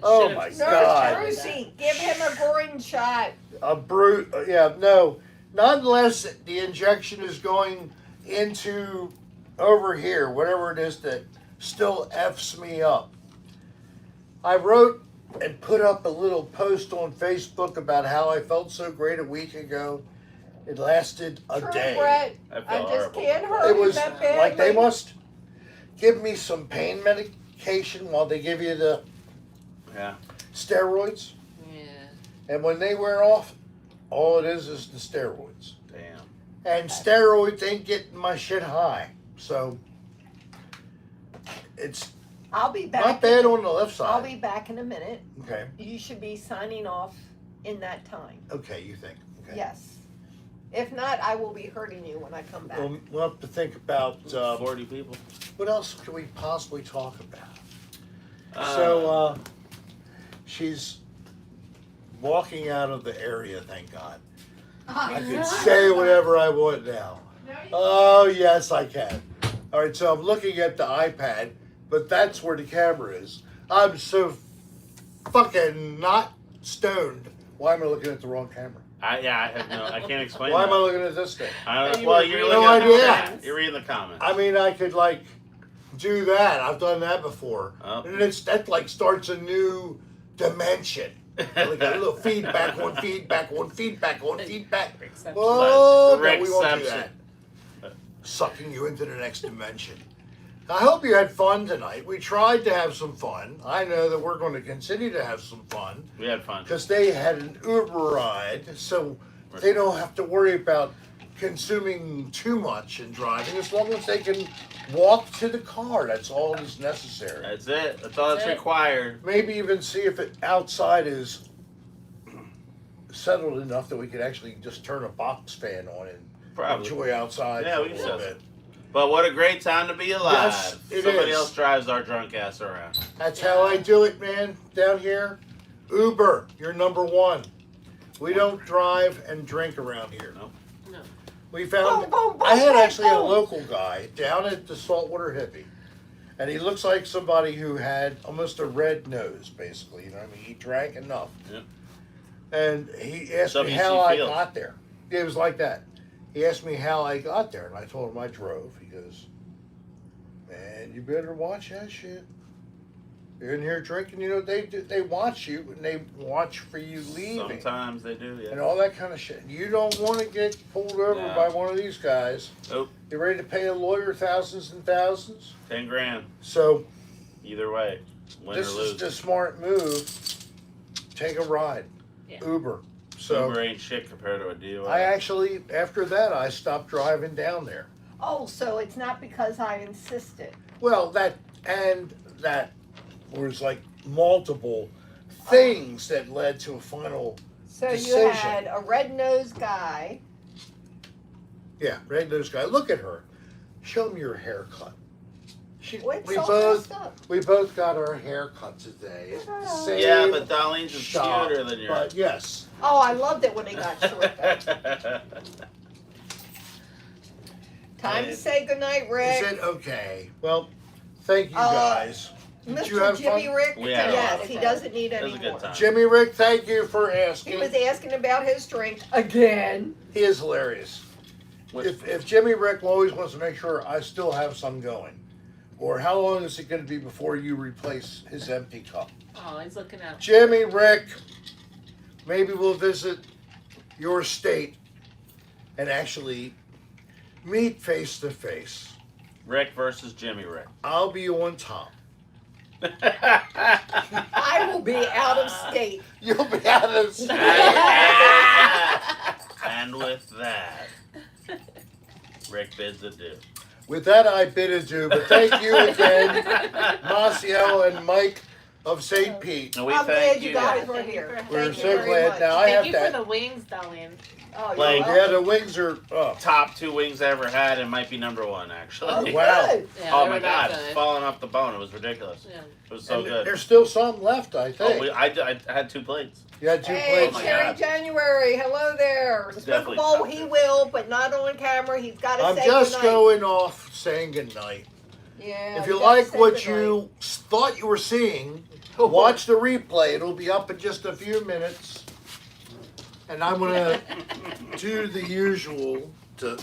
Oh, Should've my said Nurse God. Brucey, give him a groin shot. A brute, yeah, no. Not unless the injection is going into over here, whatever it is that still F's me up. I wrote and put up a little post on Facebook about how I felt so great a week ago. It lasted a True, day. Brett. I I felt just horrible. can't hurt It you was that badly. like they must give me some pain medication while they give you the Yeah. steroids. Yeah. And when they wear off, all it is the steroids. Damn. And steroids ain't getting my shit high. So it's I'll be back. not bad on the left I'll side. be back in a minute. Okay. You should be signing off in that time. Okay, you think. Okay. Yes. If not, I will be hurting you when I come back. We'll have to think about 40 people. what else could we possibly talk about. Uh, So she's walking out of the area, thank God. I can say whatever I want now. Oh, yes, I can. All right, so I'm looking at the iPad, but that's where the camera is. I'm so fucking not stoned. Why am I looking at the wrong camera? I have no. I can't explain. Why am I that. looking at this thing? I don't, You well, were you're reading looking no at the idea. chat. You're reading the comments. I mean, I could like do that. I've done that before, Oh. and that like starts a new dimension. Like a little feedback on feedback on feedback on feedback. Except Oh, no, Rick we won't do Sepson. that. Sucking you into the next dimension. I hope you had fun tonight. We tried to have some fun. I know that we're going to continue to have some fun We had fun. because they had an Uber ride, so they don't have to worry about consuming too much in driving as long as they can walk to the car. That's all that is necessary. That's it. That's all that's That's it. required. Maybe even see if it outside is settled enough that we could actually just turn a box fan on and Probably. enjoy outside Yeah, for we a can little set bit. But what a great time to be alive. Yes, it Somebody is. else drives our drunk ass around. That's how I do it, man. Down here, Uber, you're number one. We don't drive and drink around here. No. No. We found. Boom, boom, boom, I had boom, actually a boom. local guy down at the Saltwater Hippie, and he looks like somebody who had almost a red nose, basically. You know what I mean? He drank enough. Yep. And he asked me WC how I Fields. got there. It was like that. He asked me how I got there, and I told him I drove. He goes, "Man, you better watch that shit. You're in here drinking. You know they do, they watch you and they watch for you leaving Sometimes they do, and yeah. all that kind of shit. You don't want to get pulled over No. by one of these guys. Nope. You're ready to pay a lawyer thousands and thousands. 10 grand. So Either way. Win this or is lose. the smart move. Take a ride, Yeah. Uber. So Uber ain't shit compared to a DUI. I actually, after that, I stopped driving down there. Oh, so it's not because I insisted. Well, that was like multiple things that led to a final. So you Decision. had a red-nosed guy. Yeah, red nose guy. Look at her. Show me your haircut. What's We all both messed up? got our haircut today. Same Yeah, but Darlene's is shop, cuter than yours. But yes, Oh, I loved it when they got short. though. Time to say goodnight, Rick. is it okay? Well, thank you Uh, guys. Did you Mr. have Jimmy fun? Rick? We had a lot Yes, of he fun. doesn't need It was any a good more. time. Jimmy Rick, thank you for He asking. was asking about his drink again. He is hilarious. if Jimmy Rick always wants to make sure I still have some going, or how long is it going to be before you replace his empty cup? Oh, he's looking at Jimmy Rick, maybe we'll visit your state and actually meet face to face. Rick versus Jimmy Rick. I'll be on top. I will be out of state. You'll be out of state. And with that, Rick bids adieu. With that, I bid adieu. But thank you again, Maciel and Mike of St. Pete. And we I'm thank glad you guys were Thank you here. for We're Thank you so very glad. much. Now I have Thank you for that. the wings, darling. Oh, you're Like, welcome. Yeah, the wings are up. Top 2 wings I ever had, and might be number 1 actually. Oh, Wow. good. Yeah, Oh they my were that god, it's good. falling off the bone. It was ridiculous. Yeah. It was so And good. There's still some left, I Oh, think. I had 2 plates. You had 2 Hey, plates. my Cherry God. January, hello there. Definitely Sprinkle top he two. will, but not on camera. He's got to I'm say just goodnight. going off saying goodnight. Yeah. If you you gotta like say what goodnight. you thought you were seeing, watch the replay. It'll be up in just a few minutes. And I'm going to do the usual to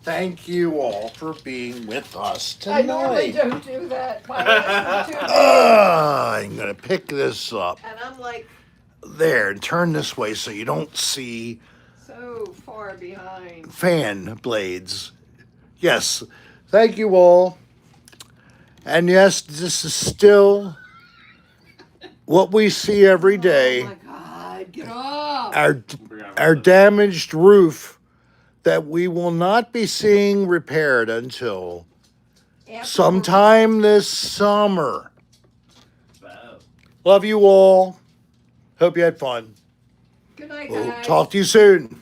thank you all for being with us I normally tonight. don't do that. My ass is too big. I'm going to pick this up And I'm like there and turn this way so you don't see so far behind. fan blades. Yes, thank you all. And yes, this is still what we see every day. Oh my God, get off. Our damaged roof that we will not be seeing repaired until sometime this summer. Love you all. Hope you had fun. Good night, We'll guys. talk to you soon.